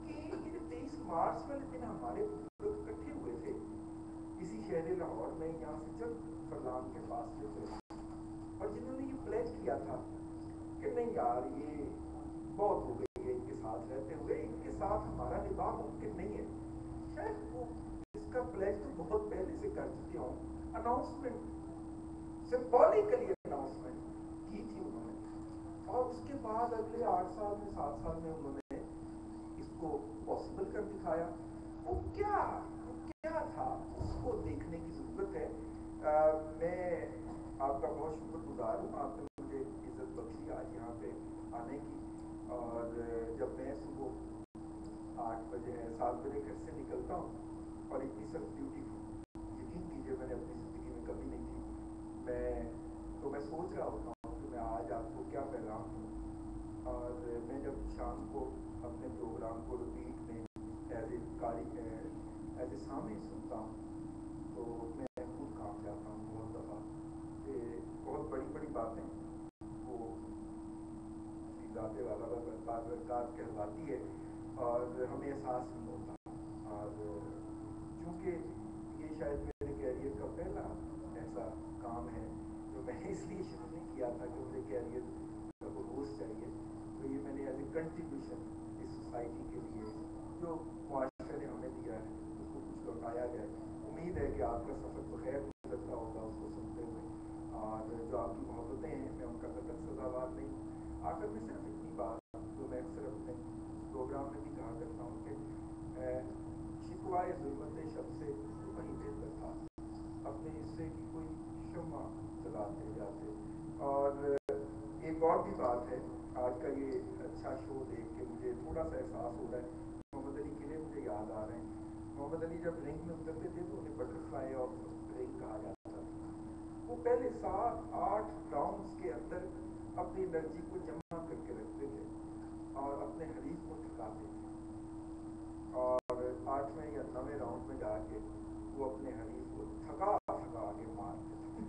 کہ یہ 23 مارچ والے دن ہمارے بزرگ اکٹھے ہوئے تھے اسی شہر لاہور میں, یہاں سے چند فرلانگ کے فاصلے پہ, اور جنہوں نے یہ پلیج کیا تھا کہ نہیں یار یہ بہت ہو گئی ہے ان کے ساتھ رہتے ہوئے, ان کے ساتھ ہمارا نباہ ممکن نہیں ہے. شاید وہ اس کا پلیج تو بہت پہلے سے کر چکے ہوں, اناؤنسمنٹ سمبولیکلی اناؤنسمنٹ کی تھی انہوں نے, اور اس کے بعد اگلے 8 سال میں 7 سال میں انہوں نے اس کو پاسبل کر دکھایا. وہ کیا تھا, اس کو دیکھنے کی ضرورت ہے. میں آپ کا بہت شکر گزار ہوں, آپ نے مجھے عزت بخشی آج یہاں پہ آنے کی. اور جب میں صبح 8 بجے 7 بجے گھر سے نکلتا ہوں, اور اتنی سخت ڈیوٹی یقین کیجیے میں نے اپنی زندگی میں کبھی نہیں کی, میں سوچ رہا ہوتا ہوں کہ میں آج آپ کو کیا پیغام دوں. اور میں جب شام کو اپنے پروگرام کو رپیٹ میں ایز اے قاری ایز اے سامع سنتا ہوں تو میں خود کام جاتا ہوں بہت دفعہ کہ بہت بڑی بڑی باتیں وہ ذات والا برکات کہلواتی ہے اور ہمیں احساس نہیں ہوتا. اور چونکہ یہ شاید میرے کیریئر کا پہلا ایسا کام ہے جو میں اس لیے شروع نہیں کیا تھا کہ مجھے کیریئر کا عروج چاہیے, تو یہ میں نے ایز اے کنٹریبیوشن اس سوسائٹی کے لیے جو معاشرے نے ہمیں دیا ہے اس کو کچھ لوٹایا جائے. امید ہے کہ آپ کا سفر بخیر گزرتا ہوگا اس کو سنتے ہوئے, اور جو آپ کی محبتیں ہیں میں ان کا قطعاً سزاوار نہیں ہوں. آخر میں صرف اتنی بات جو میں اکثر اپنے پروگرام میں بھی کہا کرتا ہوں کہ شکوائے ظلمت شب سے وہی بہتر تھا, اپنے حصے کی کوئی شمع جلاتے جاتے. اور ایک اور بھی بات ہے, آج کا یہ اچھا شو دیکھ کے مجھے تھوڑا سا احساس ہو رہا ہے, محمد علی قلعے مجھے یاد آ رہے ہیں. محمد علی جب رنگ میں اترتے تھے تو انہیں بٹر فلائی آف رنگ کہا جاتا تھا. وہ پہلے 7-8 راؤنڈز کے اندر اپنی انرجی کو جمع کر کے رکھتے تھے اور اپنے حریف کو تھکاتے تھے, اور 8ویں یا 9ویں راؤنڈ میں جا کے وہ اپنے حریف کو تھکا کے مارتے تھے.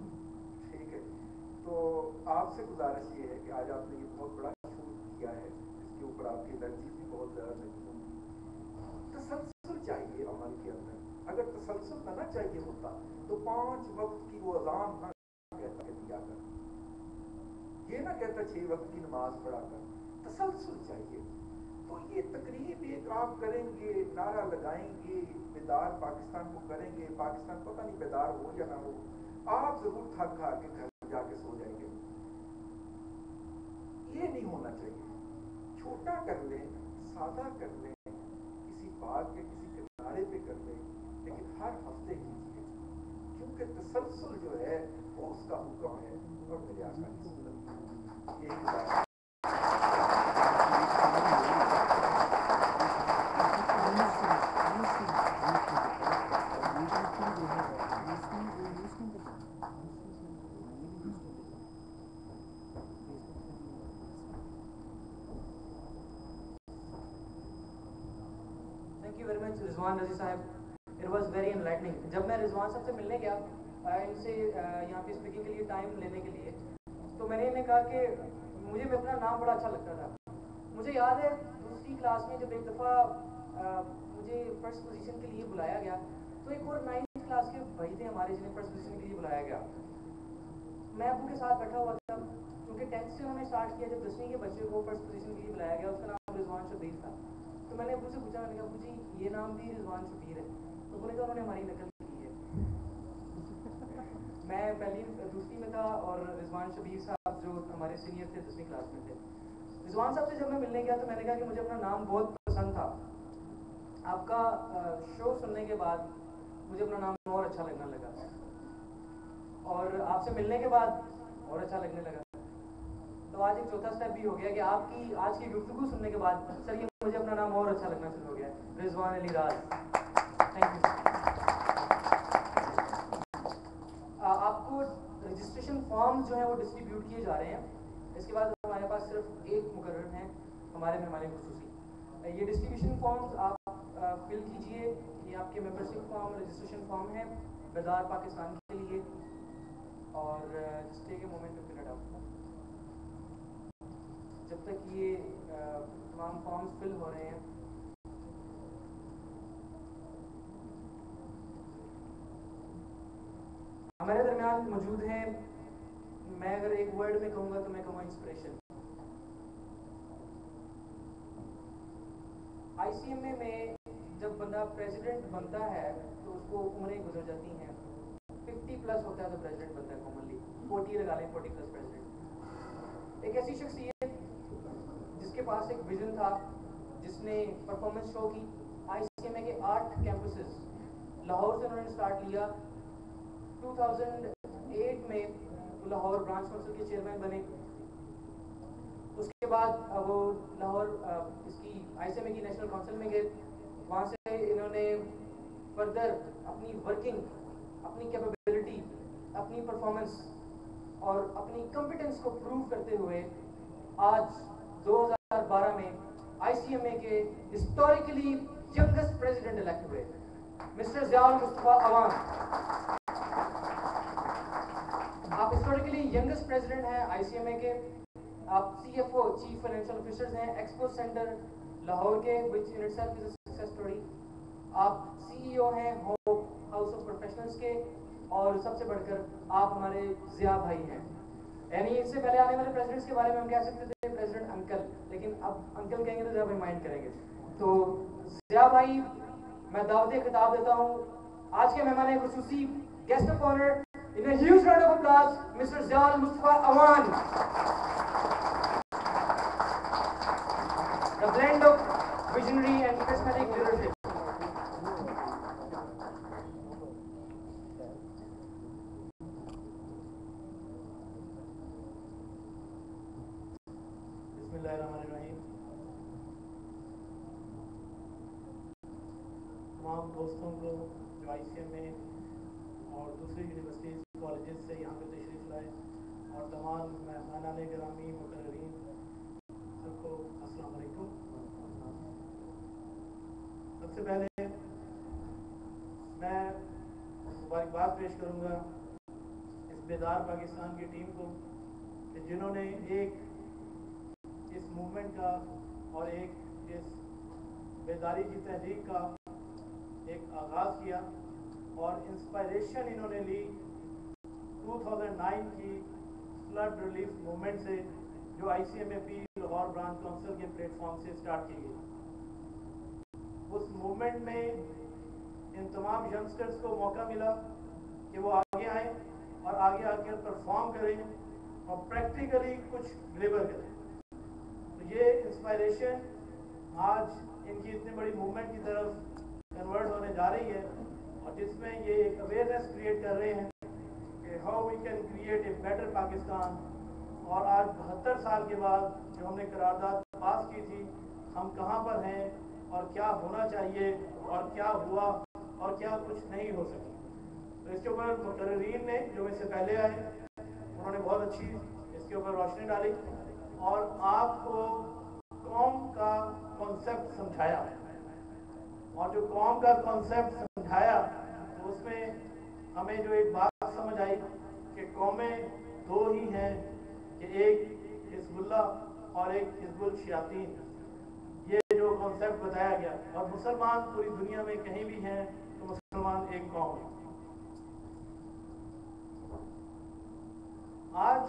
ٹھیک ہے, تو آپ سے گزارش یہ ہے کہ آج آپ نے یہ بہت بڑا شو किया है, इसके ऊपर आपकी एनर्जी भी बहुत ज़्यादा लगी होगी। तसलसल चाहिए अमल के अंदर। अगर तसलसल ना चाहिए होता तो 5 वक्त की वो अज़ान ना कहता कि दिया कर, ये ना कहता 6 वक्त की नमाज पढ़ा कर। तसलसल चाहिए। तो ये तकरीब एक आप करेंगे, नारा लगाएंगे, बेदार पाकिस्तान को करेंगे, पाकिस्तान पता नहीं बेदार हो या ना हो, आप जरूर थक खा के घर जाके सो जाएंगे। ये नहीं होना चाहिए। छोटा कर लें, सादा कर लें, किसी बाग के किसी किनारे पे कर लें, लेकिन हर हफ्ते कीजिए, क्योंकि तसलसल जो है वो उसका हुक्म है और मेरे आका की सुन्नत। यही बात है। Thank you very much Rizwan रजी साहब, इट वाज वेरी एनलाइटनिंग। जब मैं रिजवान साहब से मिलने गया इनसे यहाँ पे स्पीकिंग के लिए टाइम लेने के लिए, तो मैंने इन्हें कहा कि मुझे अपना नाम बड़ा अच्छा लगता था। मुझे याद है दूसरी क्लास में जब एक दफ़ा मुझे फर्स्ट पोजीशन के लिए बुलाया गया, तो एक और 9th क्लास के भाई थे हमारे जिन्हें फर्स्ट पोजीशन के लिए बुलाया गया। मैं अबू के साथ बैठा हुआ था, क्योंकि 10th से उन्होंने स्टार्ट किया। जब 10वीं के बच्चे को फर्स्ट पोजीशन के लिए बुलाया गया, उसका नाम रिजवान शबीर था। तो मैंने अबू से पूछा, मैंने कहा अबू जी ये नाम भी रिजवान शबीर है? तो बोले कि उन्होंने हमारी नकल की है। मैं दूसरी में था और रिजवान शबीर साहब जो हमारे सीनियर थे 10वीं क्लास में थे। रिजवान साहब से जब मैं मिलने गया तो मैंने कहा कि मुझे अपना नाम बहुत पसंद था। आपका शो सुनने के बाद मुझे अपना नाम और अच्छा लगने लगा, और आपसे मिलने के बाद और अच्छा लगने लगा। तो आज एक चौथा स्टेप भी हो गया कि आपकी आज की गुफ्तगू सुनने के बाद सर ये मुझे अपना नाम और अच्छा लगना शुरू हो गया, रिजवान अली राज। Thank you. आपको रजिस्ट्रेशन फॉर्म जो है वो डिस्ट्रीब्यूट किए जा रहे हैं। इसके बाद हमारे पास सिर्फ एक मुकर्रर हैं हमारे मेहमान खुसूसी। ये डिस्ट्रीब्यूशन फॉर्म्स आप फिल कीजिए। ये आपके मेंबरशिप फॉर्म, रजिस्ट्रेशन फॉर्म है बेदार पाकिस्तान के लिए। और just take a moment to fill it out. जब तक ये तमाम फॉर्म्स फिल हो रहे हैं, हमारे दरमियान मौजूद हैं, मैं अगर एक वर्ड में कहूँगा तो मैं कहूँगा इंस्पिरेशन। ICMA में जब बंदा प्रेसिडेंट बनता है तो उसको उम्रें गुजर जाती हैं। 50+ होता है तो प्रेसिडेंट बनता है कॉमनली, 40 लगा लें, 40+ प्रेसिडेंट। एक ऐसी शख्सियत जिसके पास एक विजन था, जिसने परफॉर्मेंस शो की। ICMA के 8 कैंपसेस लाहौर से उन्होंने स्टार्ट लिया। 2008 में लाहौर ब्रांच काउंसिल के चेयरमैन बने। उसके बाद वो लाहौर इसकी ICMA की नेशनल काउंसिल में गए। वहाँ से इन्होंने फर्दर अपनी वर्किंग, अपनी कैपेबिलिटी, अपनी परफॉर्मेंस और अपनी कॉम्पिटेंस को प्रूव करते हुए आज 2012 में ICMA के हिस्टोरिकली यंगेस्ट प्रेसिडेंट इलेक्ट हुए, मिस्टर ज़ियाउल मुस्तफा अवान। आप हिस्टोरिकली यंगेस्ट प्रेसिडेंट हैं ICMA के। आप CFO, चीफ फाइनेंशियल ऑफिसर्स हैं एक्सपो सेंटर लाहौर के, which in itself is a success story. आप CEO हैं होप हाउस ऑफ प्रोफेशनल्स के, और सबसे बढ़कर आप हमारे ज़िया भाई हैं। यानी इससे पहले आने वाले प्रेसिडेंट्स के बारे में हम कह सकते थे प्रेसिडेंट अंकल, लेकिन अब अंकल कहेंगे तो ज़िया भाई माइंड करेंगे। तो ज़िया भाई, मैं दावत खिताब देता हूँ आज के मेहमान खुसूसी, guest of honour, in a huge round of applause, Mr. Ziaul Mustafa Awan, the blend of visionary and charismatic leadership. बिस्मिल्लाहिर्रहमानिर्रहीम। तमाम दोस्तों को जो ICMA और दूसरी यूनिवर्सिटीज़ कॉलेजेस से यहाँ पे तशरीफ़ लाए, और तमाम मेहमानाने गिरामी मुकर्ररीन, सबको अस्सलाम वालेकुम। सबसे पहले मैं मुबारकबाद पेश करूँगा इस बेदार पाकिस्तान की टीम को कि जिन्होंने एक इस मूवमेंट का और एक इस बेदारी की तहरीक का एक आगाज़ किया और इंस्पायरेशन इन्होंने ली 2009 की फ्लड रिलीफ मूवमेंट से, जो ICMAP लाहौर ब्रांच काउंसिल के प्लेटफॉर्म से स्टार्ट की गई। उस मूवमेंट में इन तमाम यंगस्टर्स को मौका मिला कि वो आगे आएँ और आगे आकर परफॉर्म करें और प्रैक्टिकली कुछ डिलीवर करें। तो ये इंस्पायरेशन आज इनकी इतनी बड़ी मूवमेंट की तरफ कन्वर्ट होने जा रही है और जिसमें ये एक अवेयरनेस क्रिएट कर रहे हैं कि how we can create a better Pakistan. और आज 72 साल के बाद जो हमने करारदाद पास की थी, हम कहाँ पर हैं और क्या होना चाहिए और क्या हुआ और क्या कुछ नहीं हो सका। तो इसके ऊपर मुकर्रीन ने जो इससे पहले आए उन्होंने बहुत अच्छी इसके ऊपर रोशनी डाली और आपको कौम का कॉन्सेप्ट समझाया। और जो कौम का कॉन्सेप्ट समझाया तो उसमें हमें जो एक बात समझ आई कि कौमें दो ही हैं, कि एक हिजबुल्लाह और एक हिजबुल शयातीन। ये जो कॉन्सेप्ट बताया गया, और मुसलमान पूरी दुनिया में कहीं भी हैं तो मुसलमान एक कौम है। आज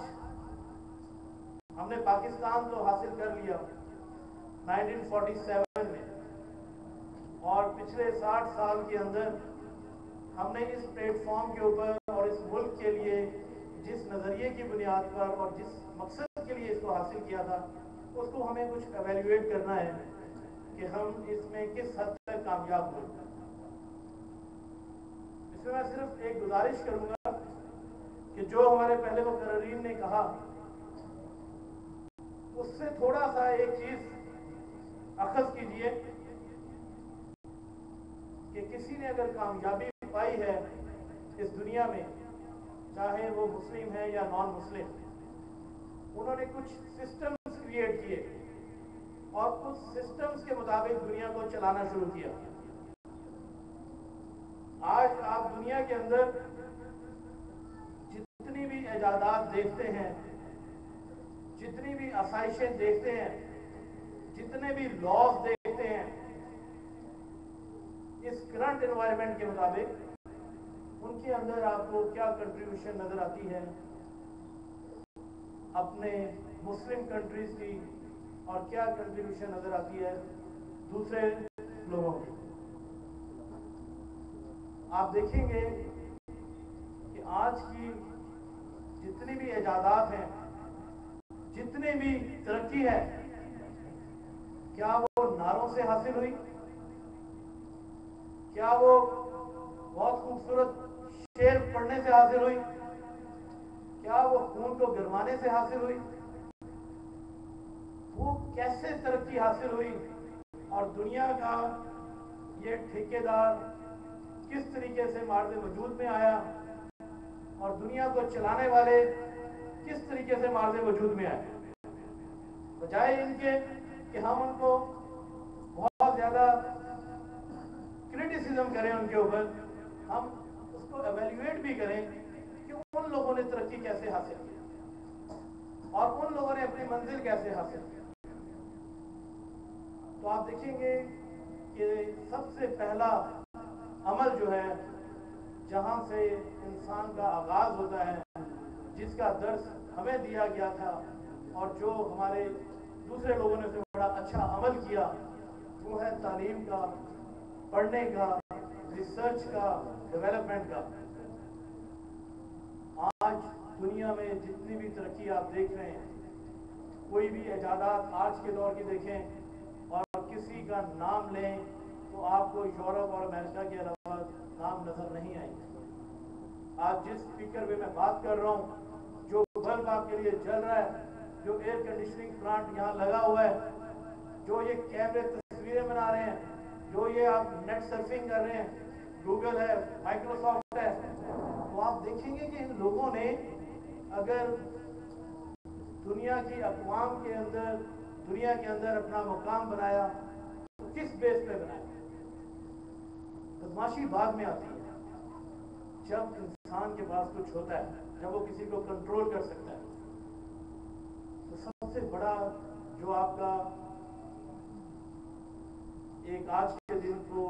हमने पाकिस्तान तो हासिल कर लिया 1947 में और पिछले 60 साल के अंदर हमने इस प्लेटफॉर्म के ऊपर और इस मुल्क के लिए जिस नज़रिए की बुनियाद पर और जिस मकसद के लिए इसको हासिल किया था, उसको हमें कुछ एवेल्युएट करना है कि हम इसमें किस हद तक कामयाब हुए। इसमें मैं सिर्फ एक गुजारिश करूंगा कि जो हमारे पहले मुकर्रीन ने कहा उससे थोड़ा सा एक चीज अखज़ कीजिए कि किसी ने अगर कामयाबी पाई है इस दुनिया में, चाहे वो मुस्लिम है या नॉन मुस्लिम, उन्होंने कुछ सिस्टम्स क्रिएट किए और उस सिस्टम्स के मुताबिक दुनिया को चलाना शुरू किया। आज आप दुनिया के अंदर जितनी भी इजादात देखते हैं, जितनी भी आसाइशें देखते हैं, जितने भी लॉज देखते हैं, इस करंट एनवायरनमेंट के मुताबिक उनके अंदर आपको क्या कंट्रीब्यूशन नजर आती है अपने मुस्लिम कंट्रीज की और क्या कंट्रीब्यूशन नजर आती है दूसरे लोगों की। आप देखेंगे कि आज की जितनी भी इजादात हैं, जितनी भी तरक्की है, क्या वो नारों से हासिल हुई? क्या वो बहुत खूबसूरत शेर पढ़ने से हासिल हुई? क्या वो खून को गरमाने से हासिल हुई? वो कैसे तरक्की हासिल हुई और दुनिया का ये ठेकेदार किस तरीके से मार्द वजूद में आया और दुनिया को चलाने वाले किस तरीके से मार्द वजूद में आए? बजाय इनके कि हम उनको बहुत ज्यादा क्रिटिसिज्म करें उनके ऊपर, हम उसको एवेल्युएट भी करें कि उन लोगों ने तरक्की कैसे हासिल की और उन लोगों ने अपनी मंजिल कैसे हासिल की। तो आप देखेंगे कि सबसे पहला अमल जो है, जहां से इंसान का आगाज होता है, जिसका दर्स हमें दिया गया था और जो हमारे दूसरे लोगों ने उसे बड़ा अच्छा अमल किया, वो है तालीम का, पढ़ने का, रिसर्च का, डेवलपमेंट का। आज दुनिया में जितनी भी तरक्की आप देख रहे हैं, कोई भी इजादात आज के दौर की देखें और किसी का नाम लें तो आपको यूरोप और अमेरिका के अलावा नाम नजर नहीं आएंगे। आज जिस स्पीकर पे मैं बात कर रहा हूँ, जो बल्ब आपके लिए जल रहा है, जो एयर कंडीशनिंग प्लांट यहाँ लगा हुआ है, जो ये कैमरे तस्वीरें बना रहे हैं, जो ये आप नेट सर्फिंग कर रहे हैं, गूगल है, माइक्रोसॉफ्ट है, तो आप देखेंगे कि इन लोगों ने अगर दुनिया की अक़वाम के अंदर, दुनिया के अंदर अपना मुकाम बनाया तो किस बेस पे बनाया? बदमाशी बाद में आती है, जब इंसान के पास कुछ होता है, जब वो किसी को कंट्रोल कर सकता है। तो सबसे बड़ा जो आपका एक आज के दिन को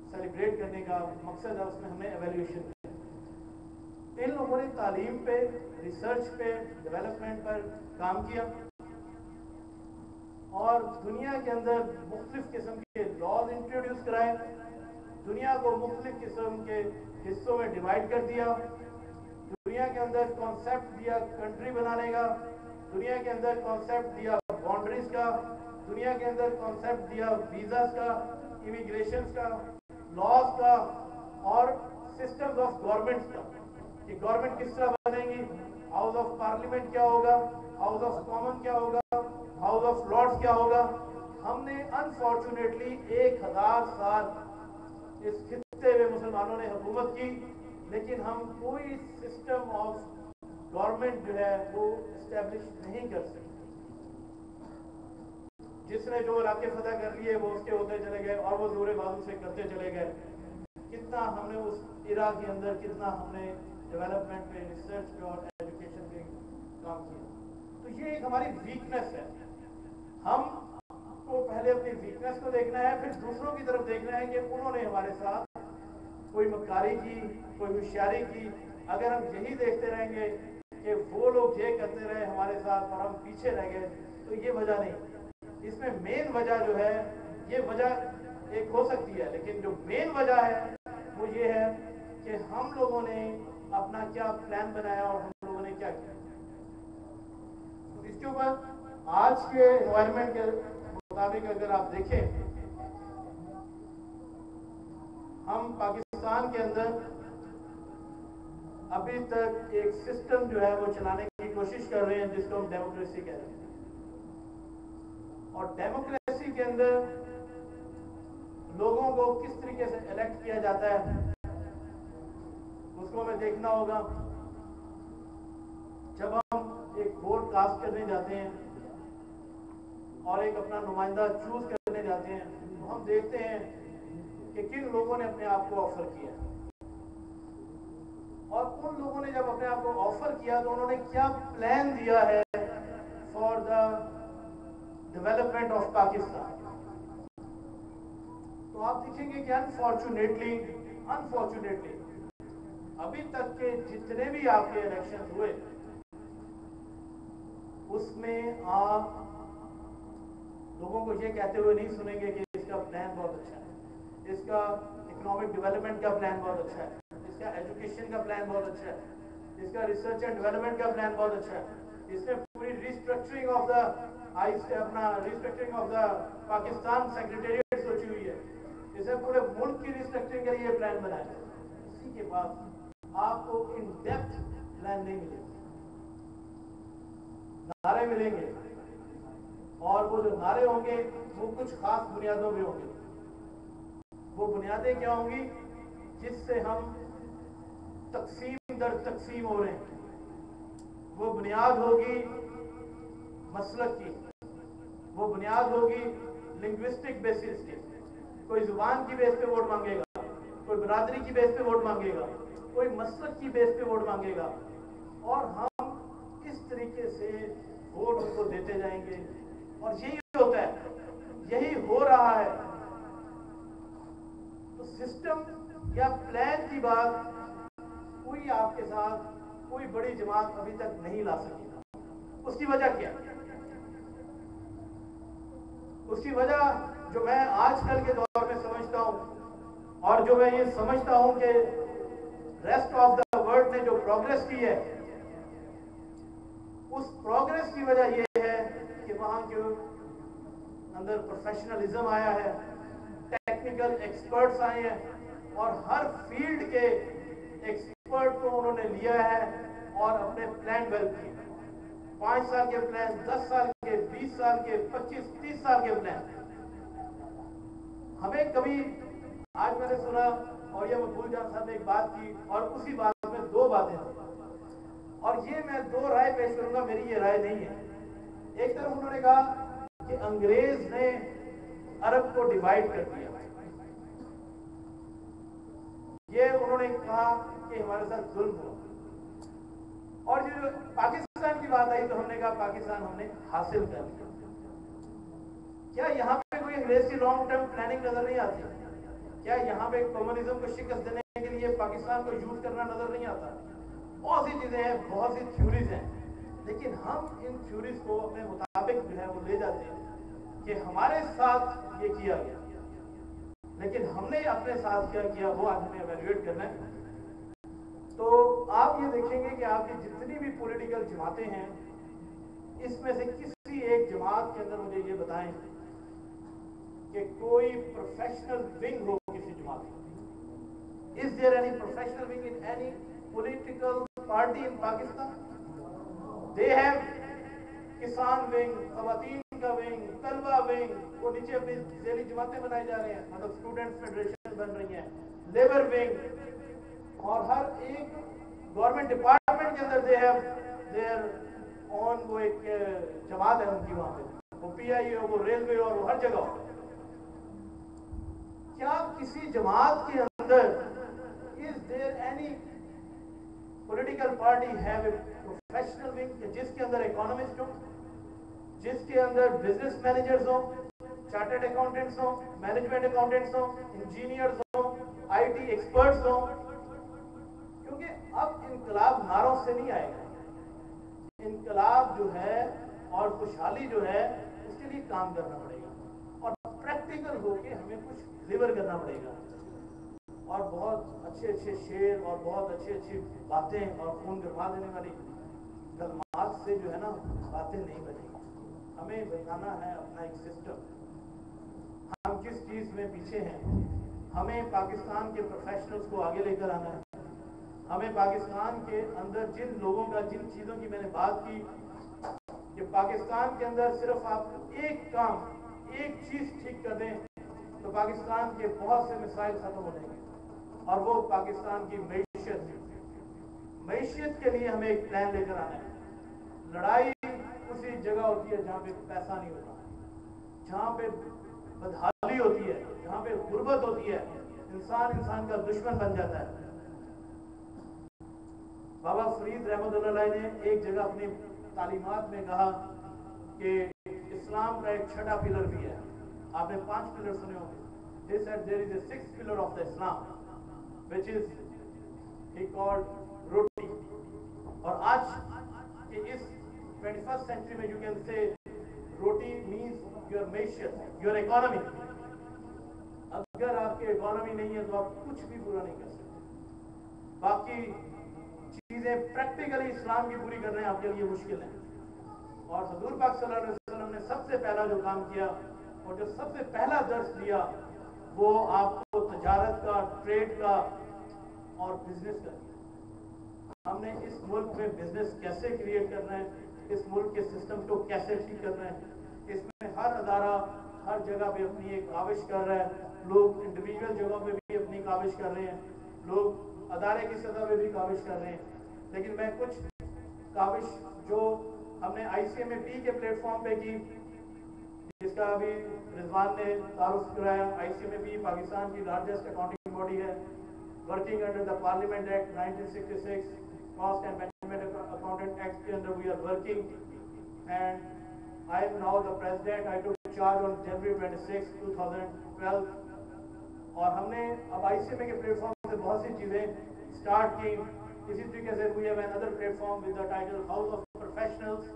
सेलिब्रेट करने का मकसद है, उसमें हमने एवेल्यूएशन किया। इन लोगों ने तालीम पे, रिसर्च पे, डेवलपमेंट पर काम किया और दुनिया के अंदर मुख्तलिफ किस्म के लॉज इंट्रोड्यूस कराए, दुनिया को मुख्तलिफ किस्म के हिस्सों में डिवाइड कर दिया, दुनिया के अंदर कॉन्सेप्ट दिया कंट्री बनाने का, दुनिया के अंदर कॉन्सेप्ट दिया बाउंड्रीज का, दुनिया के अंदर कॉन्सेप्ट दिया वीजास का, इमिग्रेशन का, लॉज का और सिस्टम्स ऑफ गवर्नमेंट का, कि गवर्नमेंट किस तरह बनेगी, हाउस ऑफ पार्लियामेंट क्या होगा, हाउस ऑफ कॉमन क्या होगा, हाउस ऑफ लॉर्ड्स क्या होगा। हमने अनफॉर्चुनेटली 1000 साल इस खित्ते में मुसलमानों ने हुकूमत की, लेकिन हम कोई सिस्टम ऑफ गवर्नमेंट जो है वो एस्टेब्लिश नहीं कर सकते। जिसने जो इलाके फतह कर लिए वो उसके होते चले गए और वो जोरे बाजू से करते चले गए। कितना हमने उस इरा के अंदर कितना हमने डेवलपमेंट पे, रिसर्च पे और एजुकेशन पे काम किया। तो ये एक हमारी वीकनेस है। हम को पहले अपनी वीकनेस को देखना है, फिर दूसरों की तरफ देखना है कि उन्होंने हमारे साथ कोई मक्कारी की, कोई होशियारी की। अगर हम यही देखते रहेंगे कि वो लोग ये करते रहे हमारे साथ और हम पीछे रह गए, तो ये वजह नहीं। इसमें मेन वजह जो है, ये वजह एक हो सकती है, लेकिन जो मेन वजह है वो ये है कि हम लोगों ने अपना क्या प्लान बनाया और हम लोगों ने क्या किया। तो इसके ऊपर आज के एनवायरनमेंट के मुताबिक अगर आप देखें, हम पाकिस्तान के अंदर अभी तक एक सिस्टम जो है वो चलाने की कोशिश कर रहे हैं जिसको हम डेमोक्रेसी कहते हैं। और डेमोक्रेसी के अंदर लोगों को किस तरीके से इलेक्ट किया जाता है उसको हमें देखना होगा। जब हम एक वोट कास्ट करने जाते हैं और एक अपना नुमाइंदा चूज करने जाते हैं, तो हम देखते हैं कि किन लोगों ने अपने आप को ऑफर किया, और उन लोगों ने जब अपने आप को ऑफर किया तो उन्होंने क्या प्लान दिया है for the development of Pakistan. तो आप देखेंगे कि अनफॉर्चुनेटली अभी तक के जितने भी आपके इलेक्शन हुए उसमें आप लोगों को ये कहते हुए नहीं सुनेंगे कि इसका प्लान बहुत अच्छा है, इसका इकोनॉमिक डेवलपमेंट का प्लान बहुत अच्छा है, इसका एजुकेशन का प्लान बहुत अच्छा है, इसका रिसर्च एंड डेवलपमेंट का प्लान बहुत अच्छा है, इसने पूरी restructuring of the Pakistan secretariat सोची हुई है, इसे पूरे मुल्क की रिस्ट्रक्चरिंग के लिए प्लान बनाया है। इसी के पास आपको इन डेप्थ प्लान नहीं मिलेगा, नारे मिलेंगे, और वो जो नारे होंगे वो कुछ खास बुनियादों में होंगे। वो बुनियादें क्या होंगी? जिससे हम तकसीम दर तकसीम हो रहे हैं। वो बुनियाद होगी मसलक की, वो बुनियाद होगी लिंग्विस्टिक बेसिस की। कोई जुबान की बेस पे वोट मांगेगा, कोई बरादरी की बेस पे वोट मांगेगा, कोई मसलक की बेस पे वोट मांगेगा, और हम इस तरीके से वोट उनको देते जाएंगे। और यही होता है, यही हो रहा है। तो सिस्टम या प्लान की बात कोई आपके साथ कोई बड़ी जमात अभी तक नहीं ला सकी। उसकी वजह क्या है? उसकी वजह जो मैं आजकल के दौर में समझता हूं, और जो मैं ये समझता हूं कि रेस्ट ऑफ द वर्ल्ड ने जो प्रोग्रेस की है, उस प्रोग्रेस की वजह यह है कि वहां के अंदर प्रोफेशनलिज्म आया है, टेक्निकल एक्सपर्ट्स आए हैं, और हर फील्ड के एक्सपर्ट को उन्होंने लिया है और अपने प्लान डेवलप किए। 5 साल के प्लान, 10 साल के, 20 साल के, 25-30 साल के प्लान। हमें कभी, आज मैंने सुना और ये मकबूल जान साहब ने एक बात की, और उसी बात में 2 बातें थी, और ये मैं 2 राय पेश करूंगा, मेरी ये राय नहीं है। एक तरफ उन्होंने कहा कि अंग्रेज ने अरब को डिवाइड कर दिया, ये उन्होंने कहा कि हमारे साथ जुल्म हुआ। और जो पाकिस्तान की بات آئی تو ہم نے کہا پاکستان ہم نے حاصل کر لیا. کیا یہاں پہ کوئی انگریز کی لانگ ٹرم پلاننگ نظر نہیں آتی؟ کیا یہاں پہ کمیونزم کو شکست دینے کے لیے پاکستان کو یوز کرنا نظر نہیں آتا؟ بہت سی چیزیں ہیں, بہت سی تھیوریز ہیں, لیکن ہم ان تھیوریز کو اپنے مطابق جو ہے وہ لے جاتے ہیں کہ ہمارے ساتھ یہ کیا گیا, لیکن ہم نے اپنے ساتھ کیا کیا وہ آج ہمیں ایویلویٹ کرنا ہے. تو آپ یہ دیکھیں گے کہ آپ کی جتنی بھی پولیٹیکل جماعتیں ہیں, اس میں سے کسی ایک جماعت کے اندر مجھے یہ بتائیں کہ کوئی پروفیشنل ونگ ہو کسی جماعت میں. Is there any professional wing in any political party in Pakistan? They have کسان ونگ, خواتین کا ونگ, طلبہ ونگ, وہ نیچے اپنی ذیلی جماعتیں بنائی جا رہے ہیں, مطلب اسٹوڈنٹس فیڈریشن بن رہی ہیں, لیبر ونگ, اور ہر ایک گورنمنٹ ڈپارٹمنٹ کے اندر they have their own وہ ایک جماعت ہے ان کی وہاں پہ, وہ پی آئی ہو, وہ ریلوے اور وہ ہر جگہ ہو. کیا کسی جماعت کے اندر is there any political party have a professional wing جس کے اندر اکانومسٹ ہوں, جس کے اندر بزنس مینیجرز ہوں, چارٹرڈ اکاؤنٹنٹس ہوں, مینجمنٹ اکاؤنٹنٹس ہوں, انجینئرز ہوں, آئی ٹی ایکسپرٹس ہوں؟ کیونکہ اب انقلاب نعروں سے نہیں آئے گا, انقلاب جو ہے اور خوشحالی جو ہے اس کے لیے کام کرنا پڑے گا, اور پریکٹیکل ہو کے ہمیں کچھ ڈلیور کرنا پڑے گا, اور بہت اچھے اچھے شعر اور بہت اچھی اچھی باتیں اور خون گرما دینے والی کلمات سے جو ہے نا باتیں نہیں بنیں گی. ہمیں بتانا ہے اپنا ایک سسٹم, ہم کس چیز میں پیچھے ہیں. ہمیں پاکستان کے پروفیشنلز کو آگے لے کر آنا ہے. ہمیں پاکستان کے اندر جن لوگوں کا, جن چیزوں کی میں نے بات کی کہ پاکستان کے اندر صرف آپ ایک کام, ایک چیز ٹھیک کر دیں تو پاکستان کے بہت سے مسائل ختم ہو جائیں گے, اور وہ پاکستان کی معیشت. معیشت کے لیے ہمیں ایک پلان لے کر آنا ہے. لڑائی اسی جگہ ہوتی ہے جہاں پہ پیسہ نہیں ہوتا, جہاں پہ بدحالی ہوتی ہے, جہاں پہ غربت ہوتی ہے, انسان کا دشمن بن جاتا ہے. بابا فرید رحمۃ اللہ علیہ نے ایک جگہ اپنی تعلیمات میں کہا کہ اسلام کا ایک چھٹا پلر بھی ہے. آپ نے 5 پلر سنے ہوں گے. They said there is a 6th pillar of the Islam, which is he called roti. اور آج کے اس 21st century میں you can say roti means your معیشت, your economy. اگر آپ کی اکانومی نہیں ہے تو آپ کچھ بھی پورا نہیں کر سکتے. باقی چیزیں پریکٹیکلی اسلام کی پوری کرنا آپ کے لیے مشکل ہیں. اور حضور پاک صلی اللہ علیہ وسلم نے سب سے پہلا جو کام کیا اور جو سب سے پہلا درس دیا وہ آپ کو تجارت کا, ٹریڈ کا اور بزنس کا دیا. ہم نے اس ملک میں بزنس کیسے کریٹ کرنا ہے, اس ملک کے سسٹم کو کیسے ٹھیک کرنا ہے. اس میں ہر ادارہ ہر جگہ پہ اپنی ایک کاوش کر رہا ہے. لوگ انڈیویجول جگہوں پہ بھی اپنی کاوش کر رہے ہیں, لوگ ادارے کی سطح پہ بھی کاوش کر رہے ہیں. لیکن میں کچھ کاوش جو ہم نے آئی سی ایم اے پی کے پلیٹ فارم پہ کی, جس کا ابھی رضوان نے تعارف کرایا. آئی سی ایم اے پی پاکستان کی لارجسٹ اکاؤنٹنگ باڈی ہے, working under the parliament act 1966, cost and management accountant act کے اندر we are working, and I am now the president. I took charge آن جنوری 26, 2012. اور ہم نے اب آئی سی ایم اے کے پلیٹ فارم سے بہت سی چیزیں اسٹارٹ کی. اسی طریقے سے we have another platform with the title House of Professionals.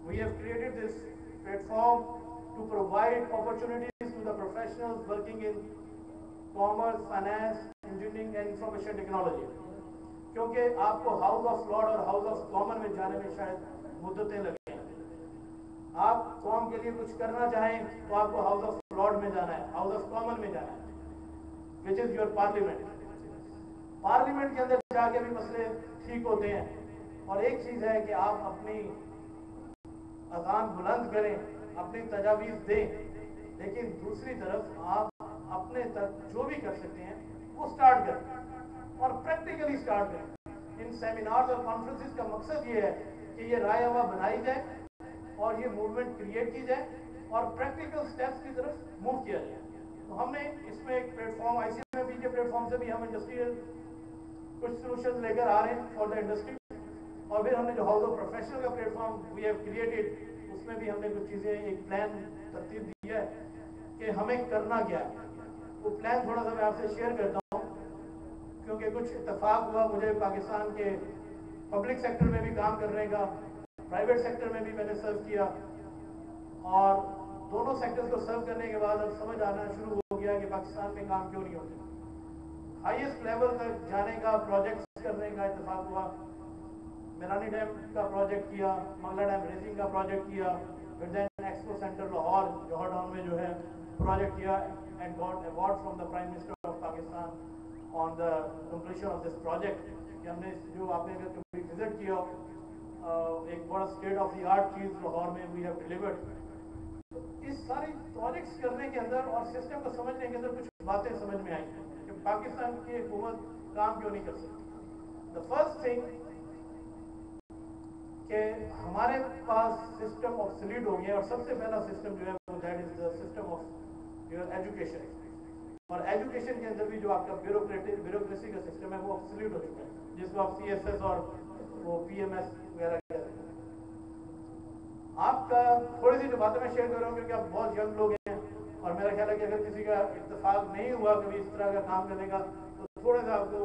We have created this platform to provide opportunities to the professionals working in commerce, finance, engineering and information technology. کیونکہ آپ کو ہاؤس آف لارڈ اور house of common میں جانے میں شاید مدتیں لگیں. آپ قوم کے لیے کچھ کرنا چاہیں تو آپ کو ہاؤس آف لارڈ میں جانا ہے, ہاؤس آف کامن میں جانا ہے, which is your parliament. Parliament کے اندر جا کے بھی مسئلے ٹھیک ہوتے ہیں. اور ایک چیز ہے کہ آپ اپنی اذان بلند کریں, اپنی تجاویز دیں, لیکن دوسری طرف آپ اپنے تک جو بھی کر سکتے ہیں وہ سٹارٹ کریں اور پریکٹیکلی سٹارٹ کریں. ان سیمینارز اور کانفرنسز کا مقصد یہ ہے کہ یہ رائے ہوا بنائی جائے اور یہ موومنٹ کریٹ کی جائے اور پریکٹیکل سٹیپس کی طرف موو کیا جائے. تو ہم نے اس میں ایک پلیٹ فارم, آئی سی ایم اے پی کے پلیٹ فارم سے بھی ہم انڈسٹریل کچھ سولوشن لے کر آ رہے ہیں فار دا انڈسٹری. और फिर हमने जो हाउस ऑफ प्रोफेशनल का प्लेटफॉर्म वी हैव क्रिएटेड, उसमें भी हमने कुछ चीज़ें, एक प्लान तरतीब दी है कि हमें करना क्या है। वो प्लान थोड़ा सा मैं आपसे शेयर करता हूँ, क्योंकि कुछ इत्तेफाक हुआ, मुझे पाकिस्तान के पब्लिक सेक्टर में भी काम करने का, प्राइवेट सेक्टर में भी मैंने सर्व किया, और दोनों सेक्टर्स को सर्व करने के बाद अब समझ आना शुरू हो गया कि पाकिस्तान में काम क्यों नहीं होते। हाईएस्ट लेवल तक जाने का, प्रोजेक्ट्स करने का इत्तेफाक हुआ। मेरानी डैम का प्रोजेक्ट किया, मंगला डैम रेजिंग का प्रोजेक्ट किया, फिर देन एक्सपो सेंटर लाहौर जौहर टाउन में जो है प्रोजेक्ट किया, and got award from the prime minister of Pakistan on the completion of this project. कि हमने जो आपने अगर कभी विजिट किया एक बड़ा स्टेट ऑफ द आर्ट चीज़ लाहौर में वी हैव डिलीवर्ड। इस सारी प्रोजेक्ट्स करने के अंदर और सिस्टम को समझने के अंदर कुछ बातें समझ में आई कि पाकिस्तान की हुकूमत काम क्यों नहीं कर सकती। द फर्स्ट थिंग कि हमारे पास सिस्टम ऑब्सोलीट हो गया, और सबसे पहला सिस्टम जो है वो that is the system of your education. और एजुकेशन के अंदर भी जो आपका ब्यूरोक्रेसी का सिस्टम है वो ऑब्सोलीट हो चुका है, जिसको आप CSS और वो PMS वगैरह कहते हैं। आपका थोड़ी सी जो बातें मैं शेयर कर रहा हूँ क्योंकि आप बहुत यंग लोग हैं, और मेरा ख्याल है कि अगर किसी का इत्तेफाक नहीं हुआ कभी इस तरह का काम करने का, तो थोड़ा सा आपको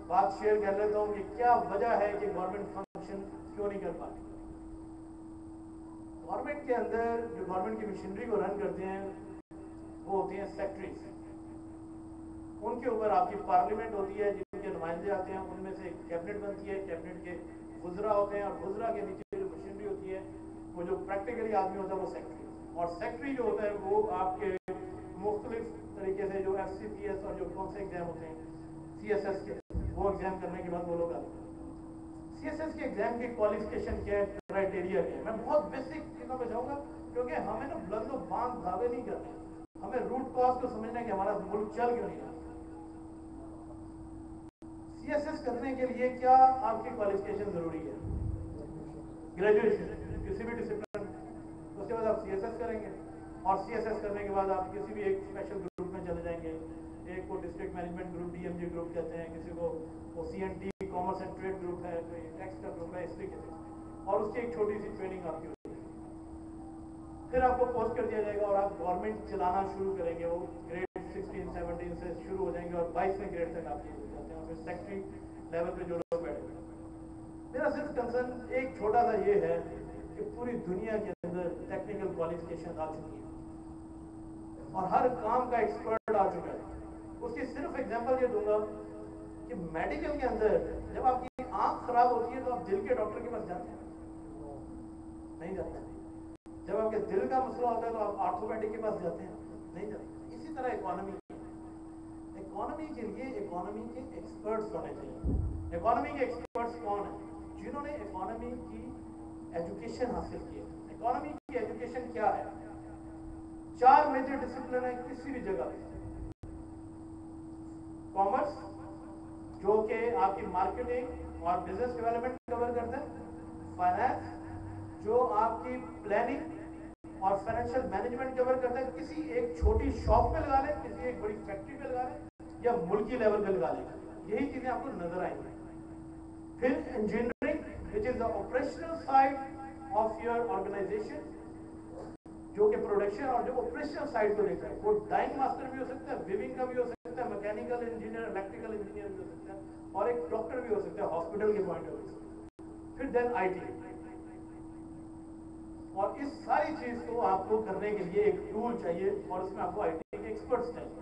बात शेयर कर लेता हूँ कि क्या वजह है कि गवर्नमेंट फंक्शन क्यों नहीं कर पाती। गवर्नमेंट के अंदर जो गवर्नमेंट की मशीनरी को रन करते हैं वो होती हैं सेक्रेटरीज। उनके ऊपर आपकी पार्लियामेंट होती है, जिनके नुमाइंदे आते हैं, उनमें से कैबिनेट बनती है, कैबिनेट के वुज़रा होते हैं, और वुज़रा के नीचे जो मशीनरी होती है वो जो प्रैक्टिकली आदमी होता है वो सेक्रेटरी। और सेक्रेटरी जो होता है वो आपके मुख्तलिफ तरीके से जो FCPS और जो कौन से एग्जाम होते हैं CSS के, वो एग्जाम करने के बाद वो लोग आते हैं। CSS के एग्जाम की क्वालिफिकेशन क्या है, क्राइटेरिया क्या है, मैं बहुत बेसिक चीज़ों पे जाऊँगा क्योंकि हमें ना बुलंद बांध दावे नहीं करने, हमें रूट कॉज को समझना है कि हमारा मुल्क चल क्यों नहीं रहा। CSS करने के लिए क्या आपकी क्वालिफिकेशन जरूरी है? ग्रेजुएशन किसी भी डिसिप्लिन, उसके बाद आप CSS करेंगे, और CSS करने के बाद आप किसी भी एक स्पेशल ग्रुप में चले जाएंगे। एक को district management group DMG group कहते हैं, किसी को वो CNT commerce and trade group है, कोई टैक्स का ग्रुप है, इस तरीके से, और उसकी एक छोटी सी ट्रेनिंग आपकी होती है। फिर आपको पोस्ट कर दिया जाएगा और आप गवर्नमेंट चलाना शुरू करेंगे। वो ग्रेड 16, 17 से शुरू हो जाएंगे और 22वें ग्रेड तक आप चले जाते हैं, फिर सेक्रेटरी लेवल पे जो लोग बैठे हैं। मेरा सिर्फ कंसर्न एक छोटा सा ये है कि पूरी दुनिया के अंदर टेक्निकल क्वालिफिकेशन आ चुकी है और हर काम का एक्सपर्ट आ चुका है। उसकी सिर्फ एग्जांपल ये दूंगा कि मेडिकल के अंदर जब आपकी आंख खराब होती है तो आप दिल के डॉक्टर के पास जाते हैं? नहीं जाते। जब आपके दिल का मसला होता है तो आप ऑर्थोपेडिक के पास जाते हैं? नहीं जाते। इसी तरह इकोनॉमी के लिए इकोनॉमी के एक्सपर्ट्स होने चाहिए। इकोनॉमी के एक्सपर्ट्स कौन है? जिन्होंने इकोनॉमी की एजुकेशन हासिल की है। इकोनॉमी की एजुकेशन क्या है? 4 मेजर डिसिप्लिन है किसी भी जगह पे। कॉमर्स जो कि आपकी मार्केटिंग और बिजनेस डेवलपमेंट कवर करता है। फाइनेंस जो आपकी प्लानिंग और फाइनेंशियल मैनेजमेंट कवर करता है। किसी एक छोटी शॉप पे लगा लें, किसी एक बड़ी फैक्ट्री पे लगा लें, या मुल्की लेवल पे लगा लें, यही चीजें आपको नजर आएंगी। फिर engineering which is the operational side of your organization, जो कि प्रोडक्शन और जो ऑपरेशनल साइड को देखता है। वो डाइंग मास्टर भी हो सकता है, वीविंग का भी हो सकता है, मैकेनिकल इंजीनियर, इलेक्ट्रिकल इंजीनियर भी हो सकता है, और एक डॉक्टर भी हो सकता है हॉस्पिटल के पॉइंट ऑफ व्यू। फिर देन IT, और इस सारी चीज को आपको करने के लिए एक टूल चाहिए और उसमें आपको IT के एक्सपर्ट्स चाहिए।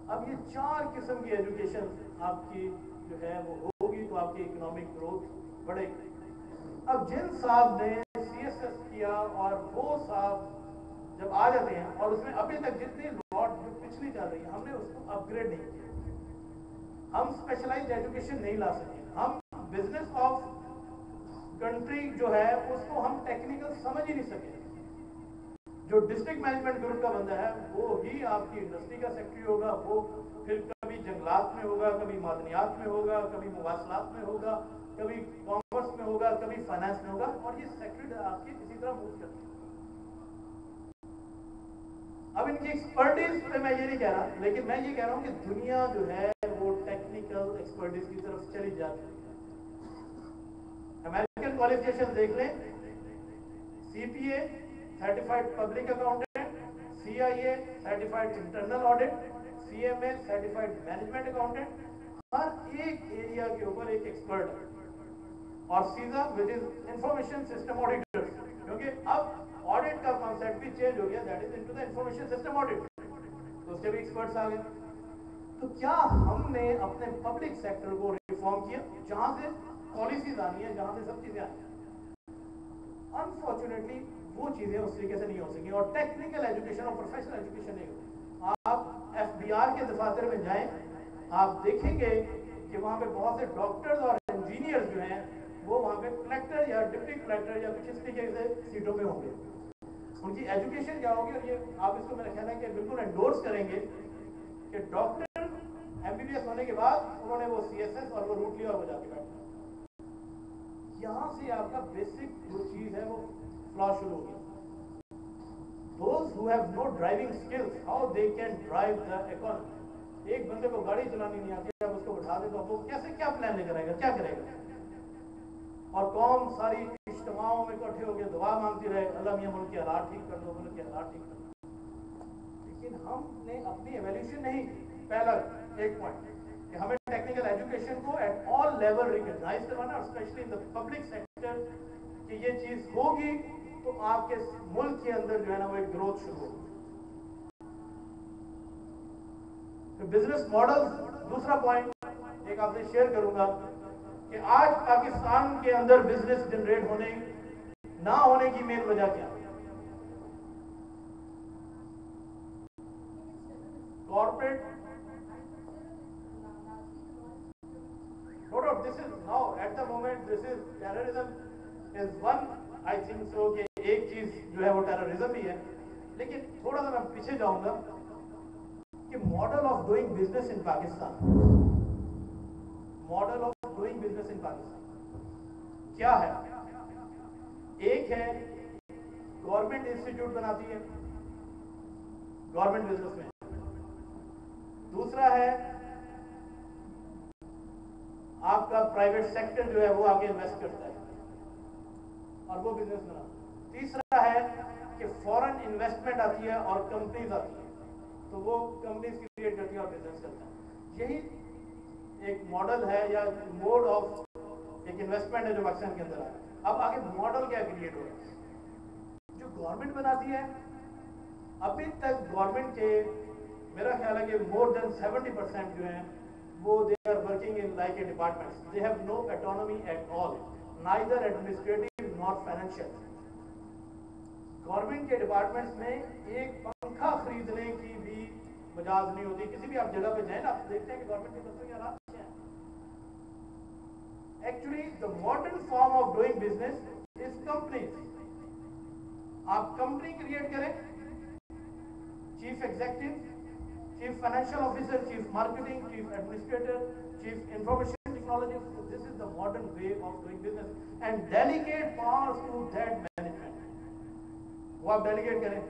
अब ये 4 किस्म की एजुकेशन आपकी जो है वो होगी तो आपकी इकोनॉमिक ग्रोथ बढ़ेगी। अब जिन साहब ने CSS किया और वो साहब जब आ जाते हैं और उसमें अभी तक जितनी लॉट जो पिछली चल रही है हमने उसको अपग्रेड नहीं किया, हम स्पेशलाइज्ड एजुकेशन नहीं ला सके, हम बिजनेस ऑफ कंट्री जो है उसको हम टेक्निकल समझ ही नहीं सके। जो डिस्ट्रिक्ट मैनेजमेंट ग्रुप का बंदा है वो ही आपकी इंडस्ट्री का सेक्रेटरी होगा, वो फिर कभी जंगलात में होगा, कभी मादनियात में होगा, कभी मुवासलात में होगा, कभी कॉमर्स में होगा, कभी फाइनेंस में होगा, और ये सेक्रेटरी आपकी इसी तरह मूव करती है। अब इनकी एक्सपर्टीज पे मैं ये नहीं कह रहा, लेकिन मैं ये कह रहा हूँ कि दुनिया जो है वो टेक्निकल एक्सपर्टीज की तरफ चली जाती है। अमेरिकन क्वालिफिकेशन देख लें, CPA certified public accountant, CIA certified internal audit, CMA certified management accountant, हर एक एरिया के ऊपर एक एक्सपर्ट है। और CISA which is information system auditor, क्योंकि अब ऑडिट का कॉन्सेप्ट भी चेंज हो गया, that is into the information system audit, तो उसके भी एक्सपर्ट्स आ गए। तो क्या हमने अपने पब्लिक सेक्टर को रिफॉर्म किया, जहां से पॉलिसीज आनी है, जहां से सब चीजें आनी है? अनफॉर्चुनेटली वो चीजें उस तरीके से नहीं हो सकी, और टेक्निकल एजुकेशन और प्रोफेशनल एजुकेशन नहीं हो। आप FBR के दफातर में जाएं, आप देखेंगे कि वहां पे बहुत से डॉक्टर्स और इंजीनियर्स जो हैं वो वहां पे कलेक्टर या डिप्टी कलेक्टर या कुछ इस तरीके से सीटों पे होंगे। उनकी एजुकेशन क्या होगी, और ये आप इसको मेरा ख्याल है कि बिल्कुल एंडोर्स करेंगे कि डॉक्टर MBBS होने के बाद उन्होंने वो CSS और वो रूट लिया और वो जाके बैठा। यहां से आपका बेसिक जो चीज है वो फ्लॉ शुरू हो गया। Those who have no driving skills, how they can drive the economy? एक बंदे को गाड़ी चलानी नहीं आती, आप उसको बैठा दे तो वो कैसे क्या प्लान लेकर आएगा, क्या करेगा? और कौम सारी इज्तिमाओं में इकट्ठे होकर दुआ मांगती रहे, अल्लाह मियां मुल्क के हालात ठीक कर दो, मुल्क के हालात ठीक कर दो। लेकिन हमने अपनी एवल्यूशन नहीं की। पहला एक पॉइंट कि हमें टेक्निकल एजुकेशन को एट ऑल लेवल रिकॉग्नाइज करवाना, और specially in the public sector, कि ये चीज होगी तो आपके मुल्क के अंदर जो है ना वो एक ग्रोथ शुरू होगी। तो बिजनेस मॉडल, दूसरा पॉइंट एक आपसे शेयर करूंगा कि आज पाकिस्तान के अंदर बिजनेस जनरेट होने ना होने की मेन वजह क्या है? Corporate, no doubt this is now at the moment this is terrorism is one, I think so कि एक चीज जो है वो टेररिज्म भी है। लेकिन थोड़ा सा मैं पीछे जाऊंगा कि model of doing business in Pakistan, model of doing business in Pakistan क्या है? एक है गवर्नमेंट इंस्टीट्यूट बनाती है गवर्नमेंट बिजनेस में, दूसरा है आपका प्राइवेट सेक्टर जो है वो आगे इन्वेस्ट करता है और वो बिजनेस बनाता है, तीसरा है कि फॉरेन इन्वेस्टमेंट आती है और कंपनीज आती है तो वो कंपनीज क्रिएट करती है और बिजनेस करता है। यही एक मॉडल है या मोड ऑफ एक इन्वेस्टमेंट है जो पाकिस्तान के अंदर है। अब आगे मॉडल क्या क्रिएट हो रहा है? जो गवर्नमेंट बनाती है, अभी तक गवर्नमेंट के मेरा ख्याल है कि मोर देन 70% जो है वो they are working in like a departments, they have no autonomy at all, neither administrative not financial. Government के डिपार्टमेंट्स में एक पंखा खरीदने की भी मजाज नहीं होती। किसी भी आप जगह पे जाए ना, आप देखते हैं कि गवर्नमेंट के दफ्तर के हालात क्या है। Actually the modern form of doing business is companies. आप कंपनी क्रिएट करें, chief executive, chief financial officer, chief marketing, chief administrator, chief information technologist, this is the modern way of doing business and delegate powers to that management. वो आप delegate करें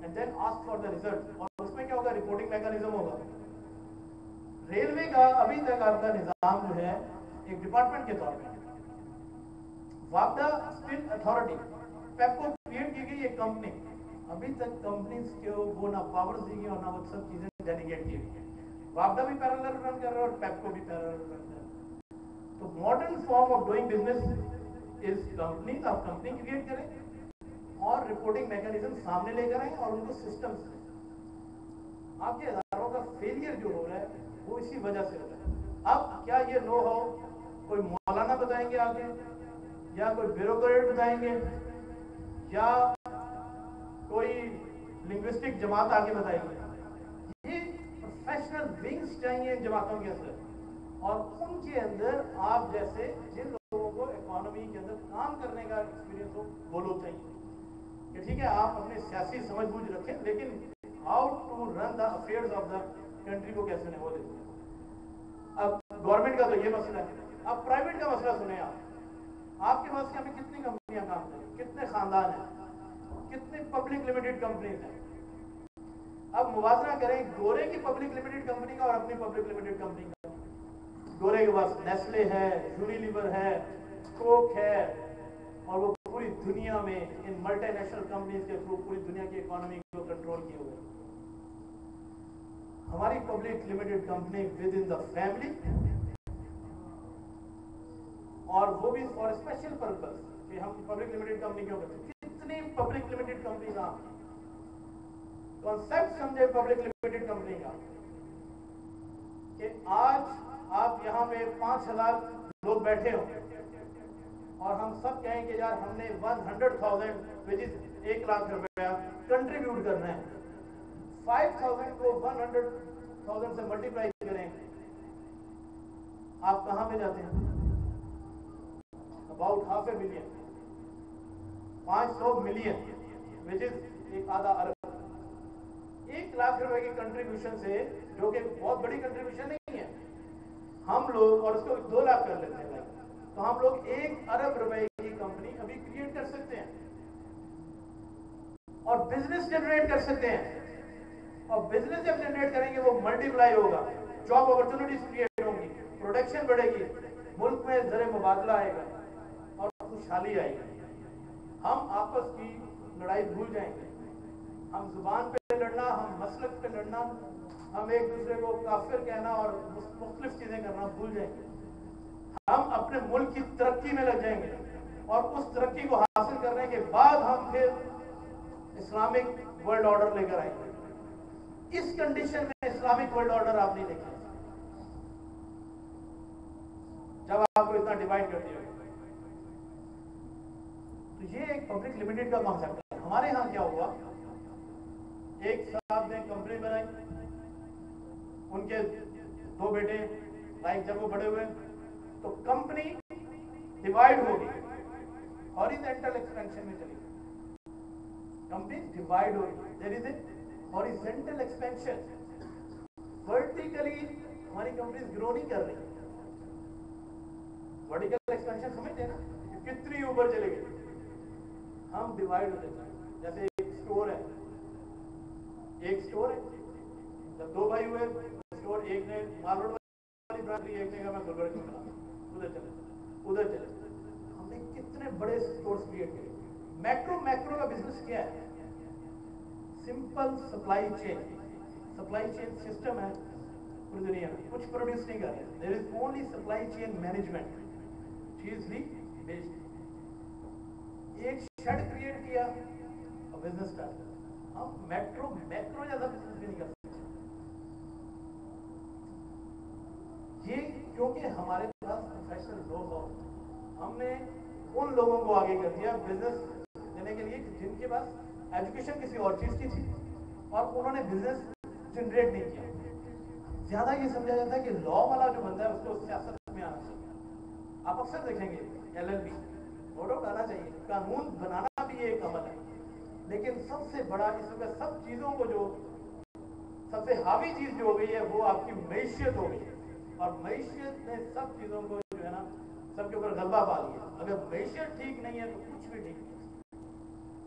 and then ask for the result. और उसमें क्या होगा? Reporting mechanism होगा। Railway का अभी तक आपका निजाम जो है एक डिपार्टमेंट के तौर पर, वापडा स्टील अथॉरिटी, पेप्को क्रिएट की गई एक कंपनी, अभी तक कंपनीज को वो ना पावर्स दी गई और ना वो सब चीजें डेलीगेट की गई। वापडा भी पैरेलल रन कर रहा है और पेप्को भी पैरेलल रन कर रहा है। तो modern form of doing business is companies. आप कंपनी क्रिएट करें और रिपोर्टिंग मैकेनिज्म सामने लेकर आए और उनको सिस्टम्स दें। आपके इदारों का फेलियर जो हो रहा है वो इसी वजह से हो रहा है। अब क्या ये नो हाउ कोई मौलाना बताएंगे आगे, या कोई ब्यूरोक्रेट बताएंगे, या कोई लिंग्विस्टिक जमात आगे बताएगी? ये प्रोफेशनल विंग्स चाहिए इन जमातों के अंदर, और उनके अंदर आप जैसे जिन लोगों को इकोनॉमी के अंदर काम करने का एक्सपीरियंस हो वो लोग चाहिए। कि ठीक है आप अपने सियासी समझ बूझ रखें, लेकिन how to run the affairs of the country को कैसे नहीं वो देते। अब गवर्नमेंट का तो ये मसला है, अब प्राइवेट का मसला सुने आप। आपके पास में कितनी कंपनियां काम करें, कितने खानदान हैं, कितने पब्लिक लिमिटेड कंपनीज हैं? अब मुवाजना करें गोरे की पब्लिक लिमिटेड कंपनी का और अपनी पब्लिक लिमिटेड कंपनी का। गोरे के पास नेस्ले है, यूनिलीवर है, कोक है, और वो पूरी दुनिया में इन मल्टीनेशनल कंपनीज के थ्रू पूरी दुनिया की इकोनॉमी को कंट्रोल किए हुए। हमारी public limited company with in the family, और वो भी फॉर स्पेशल पर्पस कि हम पब्लिक लिमिटेड कंपनी क्यों करते हैं। कितनी पब्लिक लिमिटेड कंपनी का कॉन्सेप्ट समझे पब्लिक लिमिटेड कंपनी का कि आज आप यहाँ पे 5,000 लोग बैठे हो और हम सब कहें कि यार हमने 100,000 विच इज 1 लाख रुपया कंट्रीब्यूट करना है। 5,000 को 100,000 से मल्टीप्लाई करें, आप कहां पे जाते हैं? About $500 million, 500 million which is एक आधा अरब। 1 लाख रुपए की कंट्रीब्यूशन से, जो कि बहुत बड़ी कंट्रीब्यूशन नहीं है, हम लोग और उसको 2 लाख कर लेते हैं, तो हम लोग 1 अरब रुपए की कंपनी अभी क्रिएट कर सकते हैं और बिजनेस जनरेट कर सकते हैं। और बिजनेस जब जनरेट करेंगे वो मल्टीप्लाई होगा, जॉब अपॉर्चुनिटीज क्रिएट होंगी, प्रोडक्शन बढ़ेगी, मुल्क में ज़र मुबादला आएगा और खुशहाली आएगी। हम आपस की लड़ाई भूल जाएंगे, हम जुबान पे लड़ना, हम मसलक पे लड़ना, हम एक दूसरे को काफिर कहना और मुख्तलिफ चीजें करना भूल जाएंगे। हम अपने मुल्क की तरक्की में लग जाएंगे और उस तरक्की को हासिल करने के बाद हम फिर इस्लामिक वर्ल्ड ऑर्डर लेकर आएंगे। इस कंडीशन में इस्लामिक वर्ल्ड ऑर्डर आप नहीं देखेंगे जब आपको इतना डिवाइड कर दिया। तो ये एक पब्लिक लिमिटेड का कॉन्सेप्ट है। हमारे यहाँ क्या हुआ, एक साहब ने कंपनी बनाई, उनके 2 बेटे, लाइक जब वो बड़े हुए तो कंपनी डिवाइड हो गई, हॉरिजॉन्टल एक्सपेंशन में चली गई। कंपनी डिवाइड हो गई, there is a horizontal expansion. Vertically हमारी कंपनीज ग्रो नहीं कर रही। वर्टिकल एक्सपेंशन समझते हैं ना, कितनी ऊपर चले गए। हम डिवाइड हो जाते हैं। जैसे एक स्टोर है, जब 2 भाई हुए, स्टोर एक ने माल रोड वाली ब्रांच ली, एक ने कहा मैं गुलबर्ग में बना, उधर चले। हमने कितने बड़े स्टोर्स क्रिएट किए। मैक्रो का बिजनेस क्या है? सिंपल सप्लाई चेन सिस्टम है पूरी दुनिया में। कुछ प्रोड्यूस नहीं कर रहे, there is only supply chain management, चीज भी बेस्ड। एक शेड क्रिएट किया और बिजनेस स्टार्ट किया। हम मैक्रो जैसा बिजनेस भी नहीं कर सकते। ये क्योंकि हमारे पास प्रोफेशनल लोग हो, हमने उन लोगों को आगे कर दिया बिजनेस देने के लिए जिनके पास एजुकेशन किसी और चीज की थी और उन्होंने बिजनेस जनरेट नहीं किया। ज्यादा ये समझा जाता है कि लॉ वाला जो बंदा है उसको सियासत में आना चाहिए। आप अक्सर देखेंगे LLB वोट आना चाहिए, कानून बनाना भी एक अमल है, लेकिन सबसे बड़ा इस वक्त सब चीजों को जो सबसे हावी चीज जो हो गई है वो आपकी मईशियत हो गई है। और मईशियत ने सब चीजों को जो है ना सबके ऊपर गलबा पा लिया। अगर मईशियत ठीक नहीं है तो कुछ भी ठीक नहीं।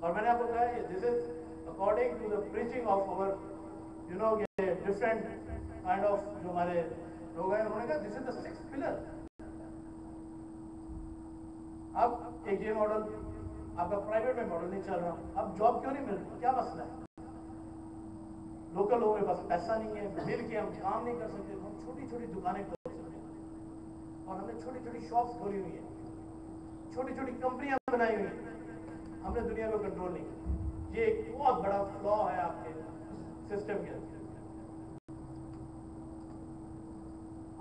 और मैंने आपको कहा this is according to the preaching of our different kind of जो हमारे लोग हैं, उन्होंने कहा this is the 6th pillar. अब एक ये मॉडल आपका प्राइवेट में मॉडल नहीं चल रहा, अब जॉब क्यों नहीं मिल रही? क्या मसला है? लोकल लोगों के पास पैसा नहीं है, मिल के हम काम नहीं कर सकते, हम छोटी छोटी दुकानें खोल सकते हैं। और हमने छोटी छोटी शॉप्स खोली हुई है, छोटी छोटी कंपनियां बनाई हुई हैं, हमने दुनिया को कंट्रोल नहीं किया। ये एक बहुत बड़ा फ्लॉ है आपके सिस्टम के अंदर।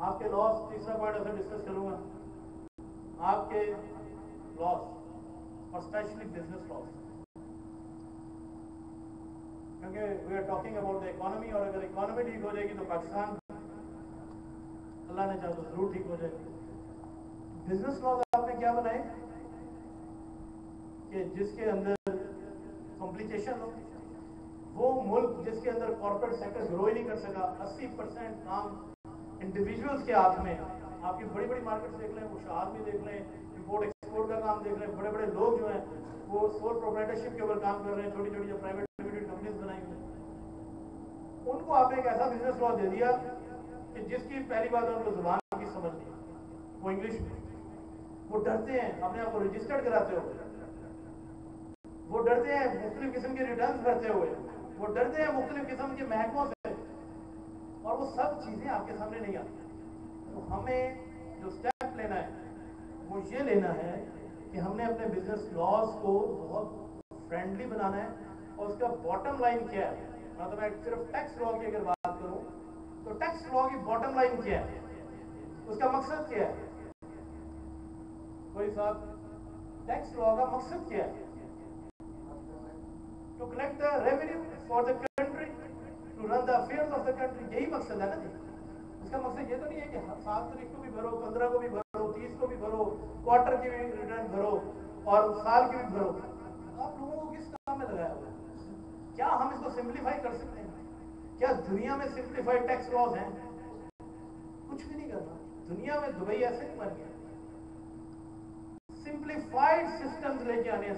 आपके लॉस, तीसरा पॉइंट ऐसे डिस्कस करूंगा, आपके लॉस और स्पेशली बिजनेस लॉस, क्योंकि we are talking about the economy. और अगर इकोनॉमी ठीक हो जाएगी तो पाकिस्तान अल्लाह ने चाहा तो जरूर ठीक हो जाएगी। बिजनेस लॉस आपने क्या बनाए कि जिसके अंदर कॉम्प्लिकेशन हो, वो मुल्क जिसके अंदर कॉर्पोरेट सेक्टर ग्रो ही नहीं कर सका, 80% काम इंडिविजुअल्स के हाथ में। आपकी बड़ी बड़ी मार्केट देख लें, वो शहार में देख लें, इंपोर्ट एक्सपोर्ट का काम देख लें, बड़े बड़े लोग जो हैं वो सोल प्रोप्राइटरशिप के ऊपर काम कर रहे हैं, छोटी छोटी जो प्राइवेट लिमिटेड कंपनीज बनाई हुई हैं। उनको आपने एक ऐसा बिजनेस लॉ दे दिया कि जिसकी पहली बात है उनको जुबान की समझ नहीं, वो इंग्लिश में, वो डरते हैं अपने आप को रजिस्टर्ड कराते हो وہ ڈرتے ہیں مختلف قسم کے ریٹرنز بھرتے ہوئے, وہ ڈرتے ہیں مختلف قسم کے محکموں سے, اور وہ سب چیزیں آپ کے سامنے نہیں آتی. تو ہمیں جو سٹیپ لینا ہے وہ یہ لینا ہے کہ ہم نے اپنے بزنس لاز کو بہت فرینڈلی بنانا ہے, اور اس کا باٹم لائن کیا ہے. مطلب میں صرف ٹیکس لا کی اگر بات کروں تو ٹیکس لا کی باٹم لائن کیا ہے, اس کا مقصد کیا ہے. کوئی صاحب ٹیکس لا کا مقصد کیا ہے؟ To collect the revenue for the country, to run the affairs of the country, یہی مقصد ہے نا جی. اس کا مقصد یہ تو نہیں ہے کہ 7 تاریخ کو بھی بھرو, 15 کو بھی بھرو, 30 کو بھی بھرو, کوارٹر کی بھی ریٹرن بھرو اور سال کی بھی بھرو. آپ لوگوں کو کس کام میں لگایا ہوا ہے؟ کیا ہم اس کو سمپلیفائی کر سکتے ہیں؟ کیا دنیا میں سمپلیفائڈ ٹیکس لاز ہیں؟ کچھ بھی نہیں کرنا. دنیا میں دبئی ایسے نہیں بن گیا. سمپلیفائڈ سسٹمز لے کے آنے ہیں.